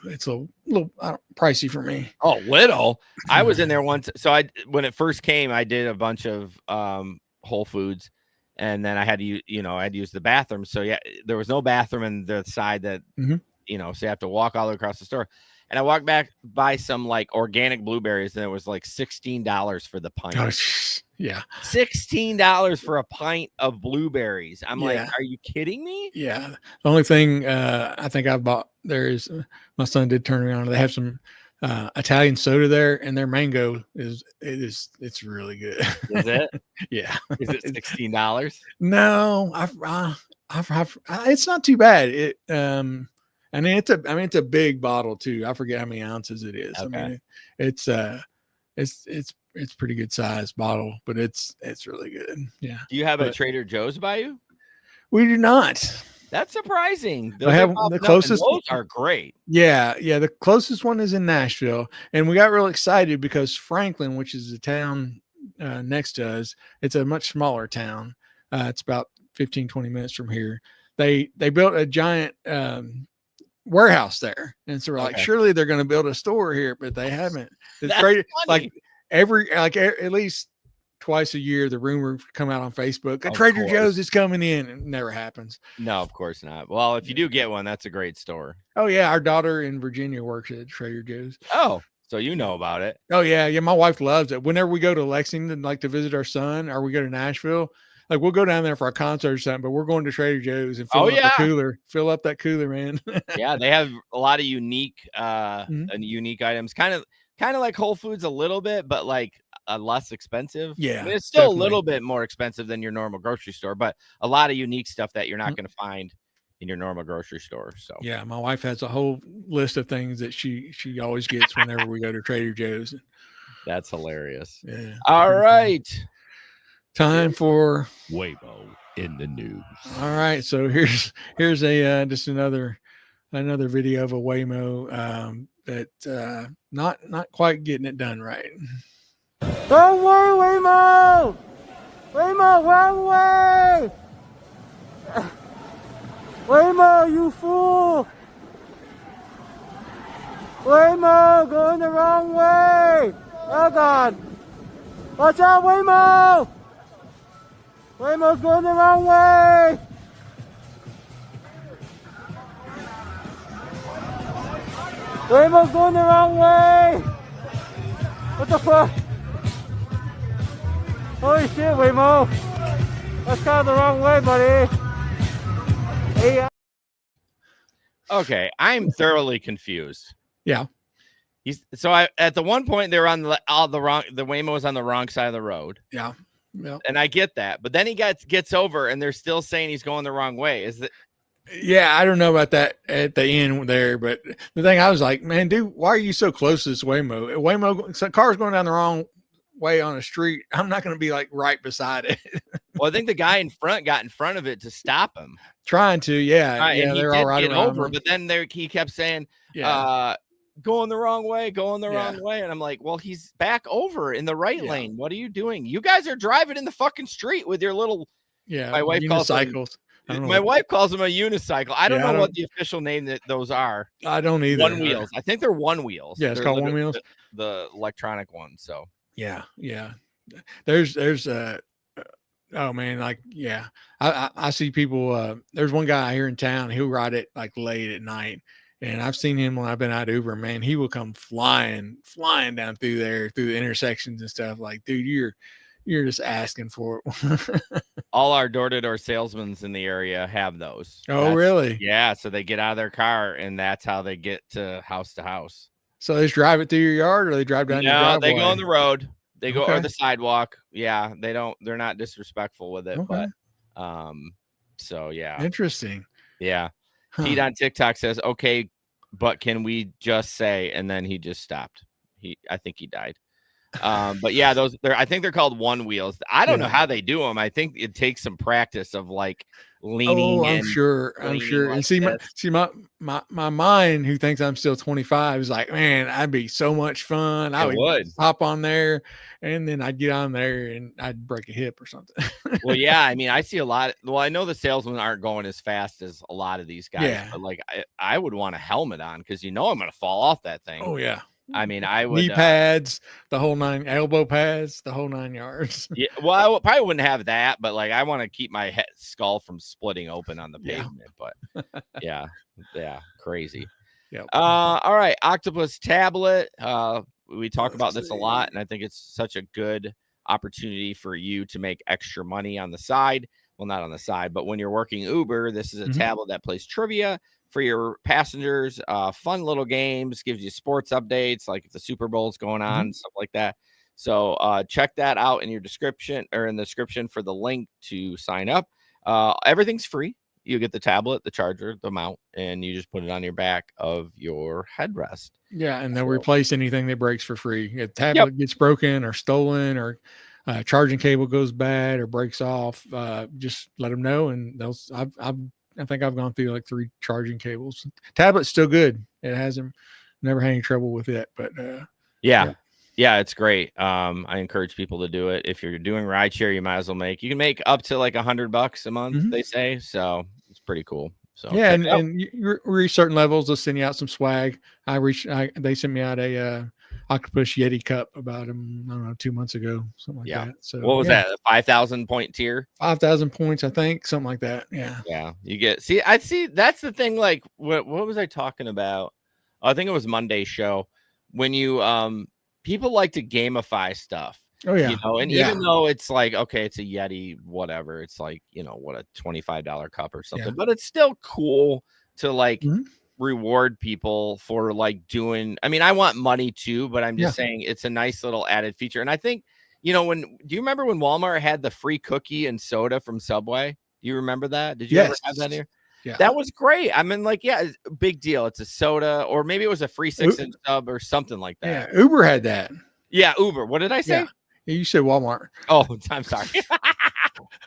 B: it's a little pricey for me.
A: Oh, little. I was in there once. So when it first came, I did a bunch of Whole Foods, and then I had to, I had to use the bathroom. So yeah, there was no bathroom in the side that, so you have to walk all the way across the store. And I walked back by some like organic blueberries, and it was like $16 for the pint.
B: Yeah,
A: $16 for a pint of blueberries. I'm like, are you kidding me?
B: Yeah. The only thing I think I bought there is my son did turn around. They have some Italian soda there, and their mango it's really good.
A: Is it?
B: Yeah.
A: Is it $16?
B: No, it's not too bad. I mean, it's a big bottle too. I forget how many ounces it is.
A: Okay.
B: I mean, it's pretty good size bottle, but it's really good. Yeah.
A: Do you have a Trader Joe's by you?
B: We do not.
A: That's surprising.
B: I have the closest.
A: Those are great.
B: Yeah. The closest one is in Nashville, and we got real excited because Franklin, which is the town next to us, it's a much smaller town. It's about 15, 20 minutes from here. They built a giant warehouse there, and so we're like, surely they're going to build a store here, but they haven't. It's great. Like at least twice a year, the rumor come out on Facebook, Trader Joe's is coming in, and it never happens.
A: No, of course not. Well, if you do get one, that's a great store.
B: Oh yeah, our daughter in Virginia works at Trader Joe's.
A: Oh, so you know about it.
B: Oh yeah, my wife loves it. Whenever we go to Lexington, like to visit our son, or we go to Nashville, like we'll go down there for a concert or something, but we're going to Trader Joe's and fill up that cooler, man.
A: Yeah, they have a lot of unique unique items, kind of like Whole Foods a little bit, but like less expensive.
B: Yeah,
A: I mean, it's still a little bit more expensive than your normal grocery store, but a lot of unique stuff that you're not going to find in your normal grocery store. So
B: yeah, my wife has a whole list of things that she always gets whenever we go to Trader Joe's.
A: That's hilarious.
B: Yeah.
A: All right.
B: Time for
A: Waymo in the news.
B: All right, so here's a just another video of a Waymo that not quite getting it done right.
D: Wrong way, Waymo! Waymo, wrong way! Waymo, you fool! Waymo, going the wrong way! Oh God! Watch out, Waymo! Waymo's going the wrong way! Waymo's going the wrong way! What the fuck? Holy shit, Waymo! That's kind of the wrong way, buddy! Hey,
A: Okay, I'm thoroughly confused.
B: Yeah.
A: At the one point they were on the Waymo was on the wrong side of the road.
B: Yeah. Yeah.
A: And I get that, but then he gets over and they're still saying he's going the wrong way. Is that?
B: Yeah, I don't know about that at the end there, but the thing I was like, man, dude, why are you so close to this Waymo? Car's going down the wrong way on a street. I'm not going to be like right beside it.
A: Well, I think the guy in front got in front of it to stop him.
B: Trying to, yeah.
A: Right,
B: yeah,
A: and
B: they're all right
A: get
B: around
A: over,
B: him.
A: but then he kept saying, going the wrong way, wrong way. And I'm like, well, he's back over in the right lane. What are you doing? You guys are driving in the fucking street with your little
B: my wife unicycles.
A: My wife calls them a unicycle. I don't know what the official name that those are.
B: I don't either.
A: One wheels. I think they're one wheels.
B: Yeah, it's called one wheels.
A: The electronic one. So
B: yeah. there's oh man, like I see people. There's one guy here in town. He'll ride it like late at night, and I've seen him when I've been out Uber. Man, he will come flying down through there through the intersections and stuff. Like, dude, you're just asking for it.
A: All our door-to-door salesmen in the area have those.
B: Oh, really?
A: Yeah. So they get out of their car, and that's how they get to house.
B: So they just drive it through your yard, or they drive down your driveway?
A: They go on the road. They go
B: Okay.
A: or the sidewalk. Yeah, they're not disrespectful with it,
B: Okay.
A: but so yeah.
B: Interesting.
A: Yeah.
B: Huh.
A: Pete on TikTok says, okay, but can we just say, and then he just stopped. I think he died. But yeah, I think they're called one wheels. I don't know how they do them. I think it takes some practice of like leaning.
B: Oh, I'm sure.
A: Like
B: and see my mind, who thinks I'm still 25, is like, man, that'd be so much fun. I would hop on there, and then I'd get on there and I'd break a hip or something.
A: Well, yeah, I mean, I see a lot. Well, I know the salesmen aren't going as fast as a lot of these guys, but like I would want a helmet on because I'm going to fall off that thing.
B: Oh yeah.
A: I mean, I would
B: knee pads, the whole 9, elbow pads, the whole 9 yards.
A: Yeah, well, I probably wouldn't have that, but like I want to keep my skull from splitting open on the pavement. But yeah, crazy.
B: Yeah.
A: All right, Octopus tablet. We talk about this a lot, and I think it's such a good opportunity for you to make extra money on the side. Well, not on the side, but when you're working Uber, this is a tablet that plays trivia for your passengers, fun little games, gives you sports updates, like if the Super Bowl is going on, stuff like that. So check that out in your description or in the description for the link to sign up. Everything's free. You get the tablet, the charger, the mount, and you just put it on your back of your headrest.
B: Yeah, and they'll replace anything that breaks for free. If the tablet gets broken or stolen, or charging cable goes bad or breaks off, just let them know, and I think I've gone through like 3 charging cables. Tablet's still good. It hasn't never had any trouble with it, but
A: yeah, it's great. I encourage people to do it. If you're doing rideshare, you might as well you can make up to like $100 a month, they say. So it's pretty cool. So
B: yeah, and you reach certain levels, they'll send you out some swag. They sent me out a Octopus Yeti cup about I don't know, 2 months ago, something like that. So
A: what was that? A 5,000 point tier?
B: 5,000 points, I think, something like that. Yeah.
A: Yeah. You get that's the thing. Like what was I talking about? I think it was Monday's show when you people like to gamify stuff.
B: Oh yeah.
A: And even though it's like, okay, it's a Yeti, whatever, it's like, what, a $25 cup or something, but it's still cool to like reward people for like doing. I mean, I want money too, but I'm just saying it's a nice little added feature. And I think, do you remember when Walmart had the free cookie and soda from Subway? Do you remember that? Did you ever have that here?
B: Yeah.
A: That was great. I mean, like, it's a big deal. It's a soda, or maybe it was a free 6-inch sub or something like that.
B: Yeah, Uber had that.
A: Yeah, Uber. What did I say?
B: Yeah, you said Walmart.
A: Oh, I'm sorry.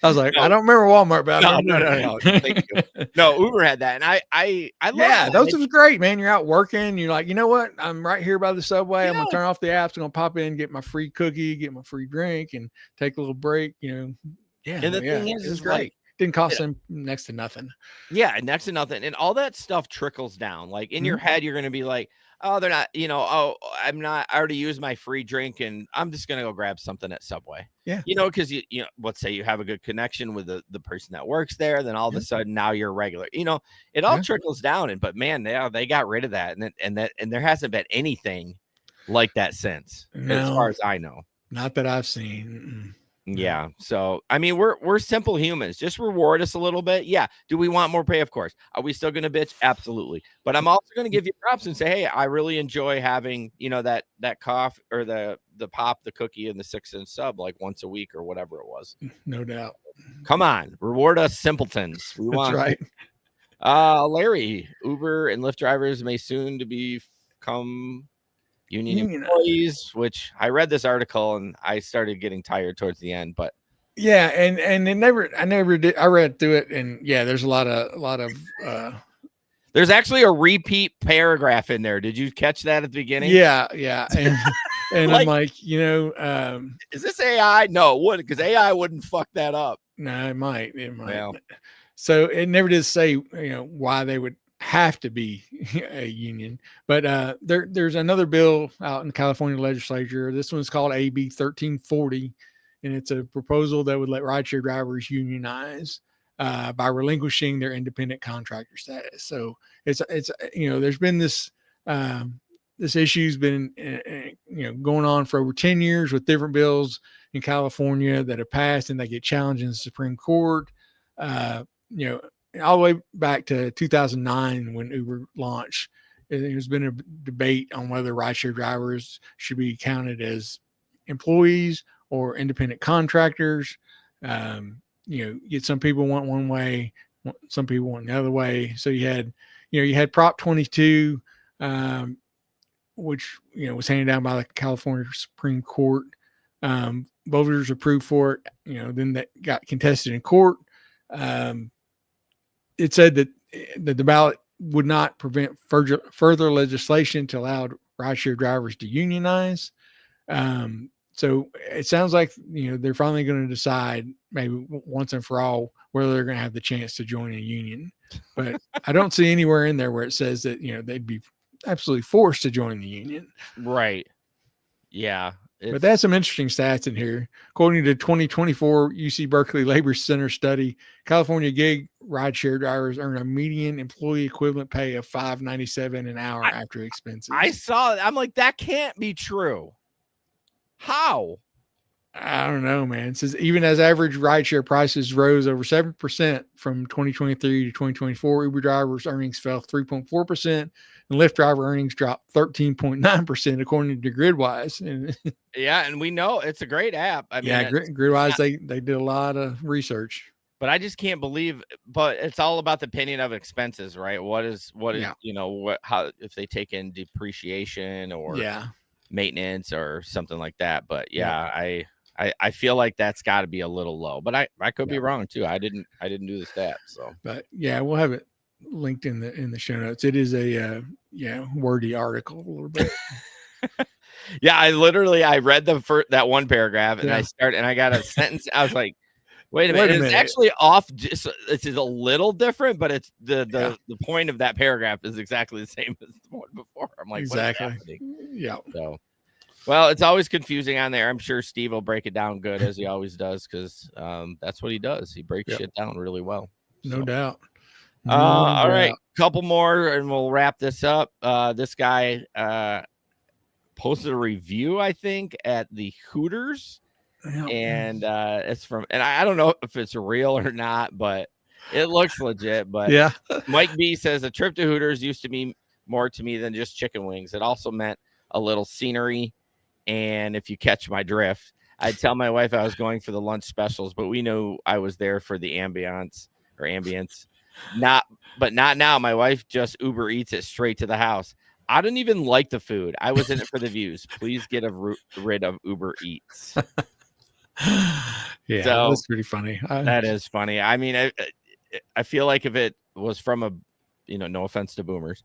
B: I was like, I don't remember Walmart, but
A: no. Thank you. No, Uber had that, and I love that.
B: Those was great, man. You're out working, you're like, you know what? I'm right here by the Subway. I'm gonna turn off the apps. I'm gonna pop in, get my free cookie, get my free drink, and take a little break.
A: And the thing is,
B: it was great. Like, didn't cost them next to nothing.
A: Yeah, next to nothing, and all that stuff trickles down. Like in your head, you're gonna be like, oh, they're not, I already used my free drink and I'm just going to go grab something at Subway.
B: Yeah.
A: Because let's say you have a good connection with the person that works there. Then all of a sudden now you're regular, it all trickles down. But man, they got rid of that. And there hasn't been anything like that since, as far as I know.
B: Not that I've seen.
A: Yeah. So, I mean, we're simple humans. Just reward us a little bit. Yeah. Do we want more pay? Of course. Are we still going to bitch? Absolutely. But I'm also going to give you props and say, hey, I really enjoy having, that coffee or the pop, the cookie, and the 6-inch sub like once a week or whatever it was.
B: No doubt.
A: Come on. Reward us simpletons. We want.
B: That's right.
A: Larry, Uber and Lyft drivers may soon to become union employees, which I read this article and I started getting tired towards the end, but
B: and I never did. I read through it, and there's a lot of
A: there's actually a repeat paragraph in there. Did you catch that at the beginning?
B: Yeah. And
A: like,
B: I'm like,
A: is this AI? No, it wouldn't, because AI wouldn't fuck that up.
B: No, it might.
A: Well,
B: so it never did say, why they would have to be a union, but there's another bill out in the California legislature. This one's called AB 1340. and it's a proposal that would let rideshare drivers unionize by relinquishing their independent contractor status. So it's there's been this this issue's been going on for over 10 years with different bills in California that have passed, and they get challenged in the Supreme Court. All the way back to 2009 when Uber launched. There's been a debate on whether rideshare drivers should be counted as employees or independent contractors. Some people want one way, some people want the other way. So you had Prop 22, which was handed down by the California Supreme Court. Voters approved for it. Then that got contested in court. It said that the ballot would not prevent further legislation to allow rideshare drivers to unionize. So it sounds like, they're finally going to decide maybe once and for all whether they're going to have the chance to join a union. But I don't see anywhere in there where it says that, they'd be absolutely forced to join the union.
A: Right. Yeah.
B: But that's some interesting stats in here. According to 2024 UC Berkeley Labor Center study, California gig rideshare drivers earn a median employee equivalent pay of $5.97 an hour after expenses.
A: I saw it. I'm like, that can't be true. How?
B: I don't know, man. It says even as average rideshare prices rose over 7% from 2023 to 2024, Uber drivers' earnings fell 3.4%, and Lyft driver earnings dropped 13.9%, according to Gridwise. And
A: yeah, and we know it's a great app. I mean,
B: Gridwise, they did a lot of research.
A: But I just can't believe. But it's all about the opinion of expenses, right? What is how if they take in depreciation or maintenance or something like that. But I feel like that's got to be a little low, but I could be wrong too. I didn't do the stats. So, but
B: we'll have it linked in the show notes. It is a wordy article a little bit.
A: I read that one paragraph and I got a sentence. I was like, wait a minute. It's actually off. It's a little different, but it's the point of that paragraph is exactly the same as the one before. I'm like,
B: exactly. Yeah.
A: So, well, it's always confusing on there. I'm sure Steve will break it down good as he always does, because that's what he does. He breaks shit down really well.
B: No doubt.
A: All right, couple more and we'll wrap this up. This guy posted a review, I think, at the Hooters. And it's from, and I don't know if it's real or not, but it looks legit. But Mike B says a trip to Hooters used to mean more to me than just chicken wings. It also meant a little scenery. And if you catch my drift, I'd tell my wife I was going for the lunch specials, but we knew I was there for the ambience. Not now. My wife just Uber Eats it straight to the house. I didn't even like the food. I was in it for the views. Please get rid of Uber Eats.
B: Yeah, so, that's pretty funny.
A: That is funny. I mean, I feel like if it was from a, no offense to boomers,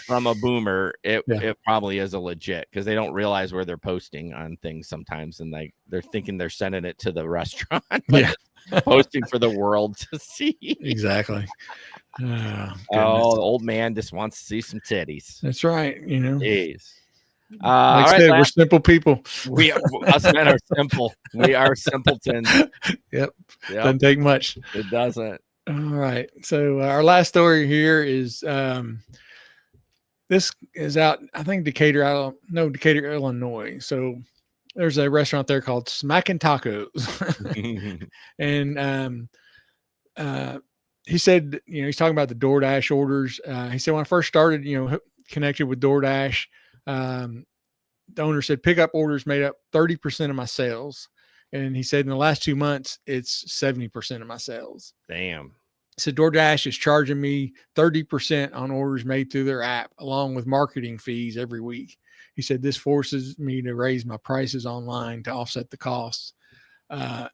A: from a boomer, it probably is a legit, because they don't realize where they're posting on things sometimes, and they're thinking they're sending it to the restaurant, but posting for the world to see.
B: Exactly.
A: The old man just wants to see some titties.
B: That's right.
A: Jeez.
B: Like I said, we're simple people.
A: Us men are simple. We are simpletons.
B: Yep. Doesn't take much.
A: It doesn't.
B: All right. So our last story here is this is out, I think Decatur, Illinois. So there's a restaurant there called Smackin' Tacos. And he said, he's talking about the DoorDash orders. He said, when I first started, connected with DoorDash, the owner said pickup orders made up 30% of my sales. And he said in the last 2 months, it's 70% of my sales.
A: Damn.
B: So DoorDash is charging me 30% on orders made through their app, along with marketing fees every week. He said, this forces me to raise my prices online to offset the costs.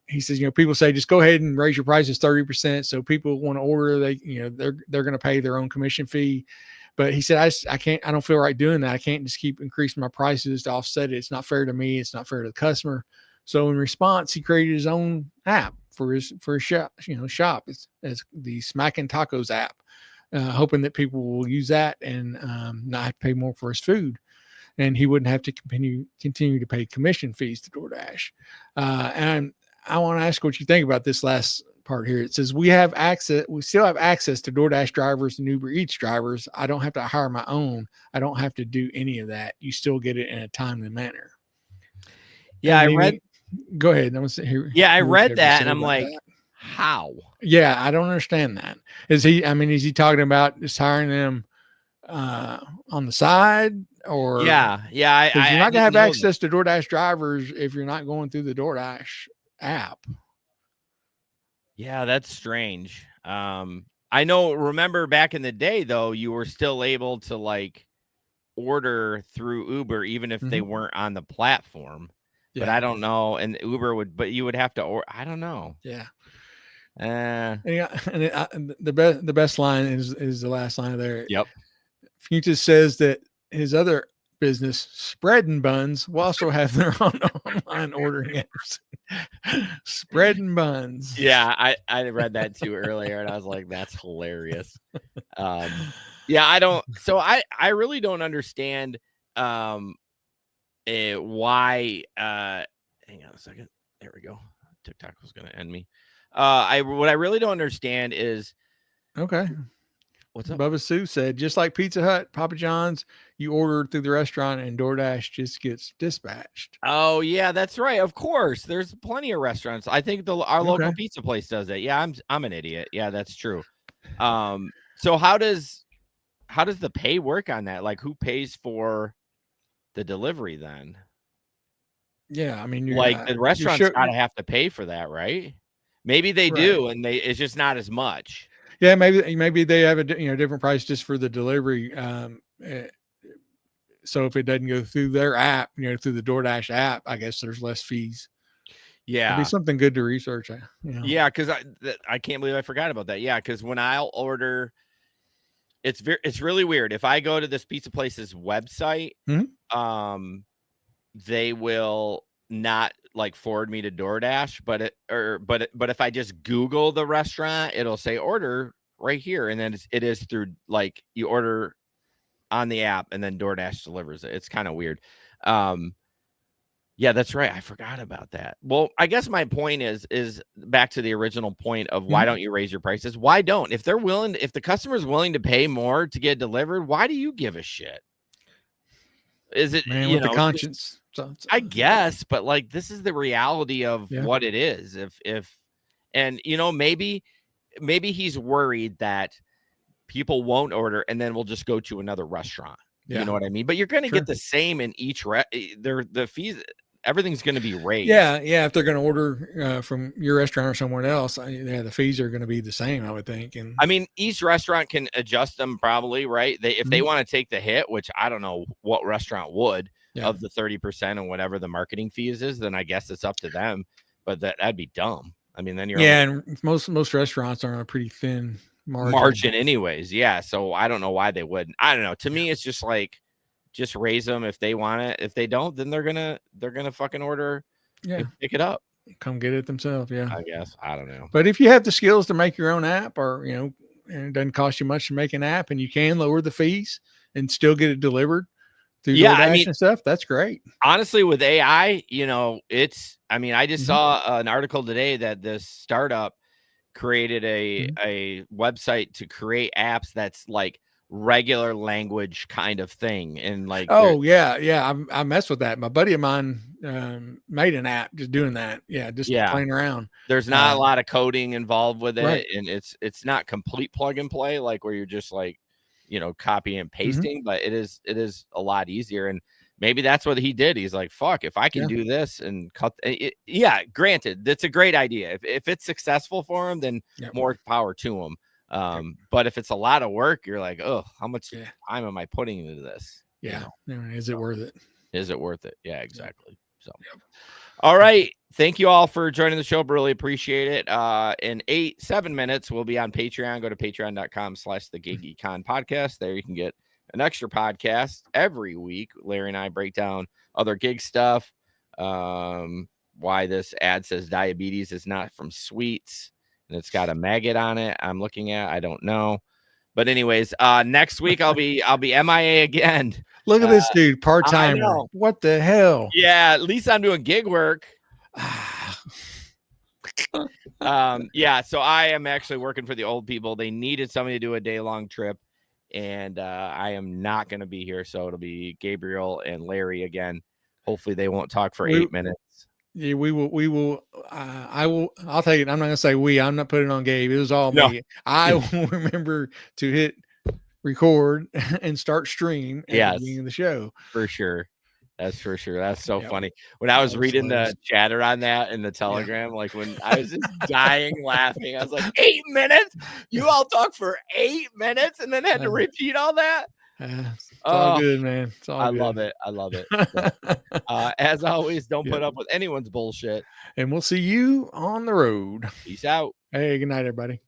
B: He says, people say, just go ahead and raise your prices 30%. So people want to order, they're going to pay their own commission fee. But he said, I don't feel right doing that. I can't just keep increasing my prices to offset it. It's not fair to me. It's not fair to the customer. So in response, he created his own app for his shop. It's the Smackin' Tacos app, hoping that people will use that and not have to pay more for his food. and he wouldn't have to continue to pay commission fees to DoorDash. And I want to ask what you think about this last part here. It says we still have access to DoorDash drivers and Uber Eats drivers. I don't have to hire my own. I don't have to do any of that. You still get it in a timely manner.
A: Yeah, I read.
B: Go ahead.
A: I read that, and I'm like, how?
B: Yeah, I don't understand that. Is he talking about just hiring them on the side, or
A: you're not
B: gonna have access to DoorDash drivers if you're not going through the DoorDash app?
A: Yeah, that's strange. Remember back in the day though, you were still able to like order through Uber even if they weren't on the platform. Yeah. But I don't know, and Uber but you would have to order. I don't know.
B: Yeah. The best line is the last line there.
A: Yep.
B: Fuentes says that his other business, Spread and Buns, will also have their own online ordering apps. Spread and Buns.
A: Yeah, I read that too earlier, and I was like, that's hilarious. I really don't understand why. Hang on a second. There we go. TikTok was going to end me. What I really don't understand is,
B: okay,
A: what's up?
B: Bubba Sue said, just like Pizza Hut, Papa John's, you order through the restaurant and DoorDash just gets dispatched.
A: Oh yeah, that's right. Of course, there's plenty of restaurants. I think our local pizza place does it. Yeah, I'm an idiot. Yeah, that's true. So how does the pay work on that? Like, who pays for the delivery then?
B: Yeah, I mean,
A: the restaurant's gotta have to pay for that, right? Maybe they do, and it's just not as much.
B: Yeah, maybe they have a different price just for the delivery. So if it doesn't go through their app, through the DoorDash app, I guess there's less fees.
A: Yeah,
B: it'd be something good to research.
A: Yeah, because I can't believe I forgot about that. Yeah, because when I'll order, it's really weird. If I go to this pizza place's website, they will not like forward me to DoorDash, but if I just Google the restaurant, it'll say order right here, and then it is through like you order on the app, and then DoorDash delivers it. It's kind of weird. Yeah, that's right. I forgot about that. Well, I guess my point is back to the original point of why don't you raise your prices? Why don't? If the customer's willing to pay more to get delivered, why do you give a shit? Is it
B: with the conscience?
A: I guess, but like this is the reality of what it is. Maybe he's worried that people won't order and then we'll just go to another restaurant. Yeah. You know what I mean? But you're going to get the same in each the fees. Everything's going to be raised.
B: Yeah. If they're going to order from your restaurant or someone else, the fees are going to be the same, I would think. And
A: I mean, each restaurant can adjust them probably, right? If they want to take the hit, which I don't know what restaurant would of the 30% and whatever the marketing fees is, then I guess it's up to them. But that'd be dumb. I mean, then
B: and most restaurants are on a pretty thin
A: margin anyways. Yeah. So I don't know why they wouldn't. I don't know. To me, it's just like, just raise them if they want it. If they don't, then they're gonna fucking order. Yeah, pick it up.
B: Come get it themselves. Yeah,
A: I guess. I don't know.
B: But if you have the skills to make your own app, or and it doesn't cost you much to make an app, and you can lower the fees and still get it delivered through DoorDash and stuff, that's great.
A: Honestly, with AI, it's. I mean, I just saw an article today that this startup created a website to create apps that's like regular language kind of thing, and like
B: I messed with that. My buddy of mine made an app just doing that. Playing around.
A: There's not a lot of coding involved with it, and it's not complete plug and play like where you're just like copy and pasting, but it is a lot easier. And maybe that's what he did. He's like, fuck, if I can do this and cut it, granted, that's a great idea. If it's successful for him, then more power to him. But if it's a lot of work, you're like, oh, how much time am I putting into this?
B: Is it worth it?
A: Is it worth it? Yeah, exactly. So, all right. Thank you all for joining the show. Really appreciate it. In 7 minutes, we'll be on Patreon. Go to patreon.com/the Gig Econ podcast. There you can get an extra podcast every week. Larry and I break down other gig stuff. Why this ad says diabetes is not from sweets. And it's got a maggot on it. I'm looking at. I don't know, but anyways, next week I'll be MIA again.
B: Look at this dude, part
A: I
B: timer.
A: know.
B: What the hell?
A: Yeah, at least I'm doing gig work. Yeah, so I am actually working for the old people. They needed somebody to do a day-long trip, and I am not going to be here, so it'll be Gabriel and Larry again. Hopefully they won't talk for 8 minutes.
B: Yeah, we will I'll take it. I'm not gonna say we. I'm not putting it on Gabe. It was all
A: No.
B: me. I will remember to hit record and start stream at the beginning of the show.
A: For sure. That's for sure. That's so funny. When I was reading the chatter on that in the Telegram, like when I was just dying laughing, I was like, 8 minutes? You all talk for 8 minutes and then had to repeat all that?
B: It's all good, man. It's all good.
A: Love it. I love it. But, as always, don't put up with anyone's bullshit.
B: And we'll see you on the road.
A: Peace out.
B: Hey, good night, everybody.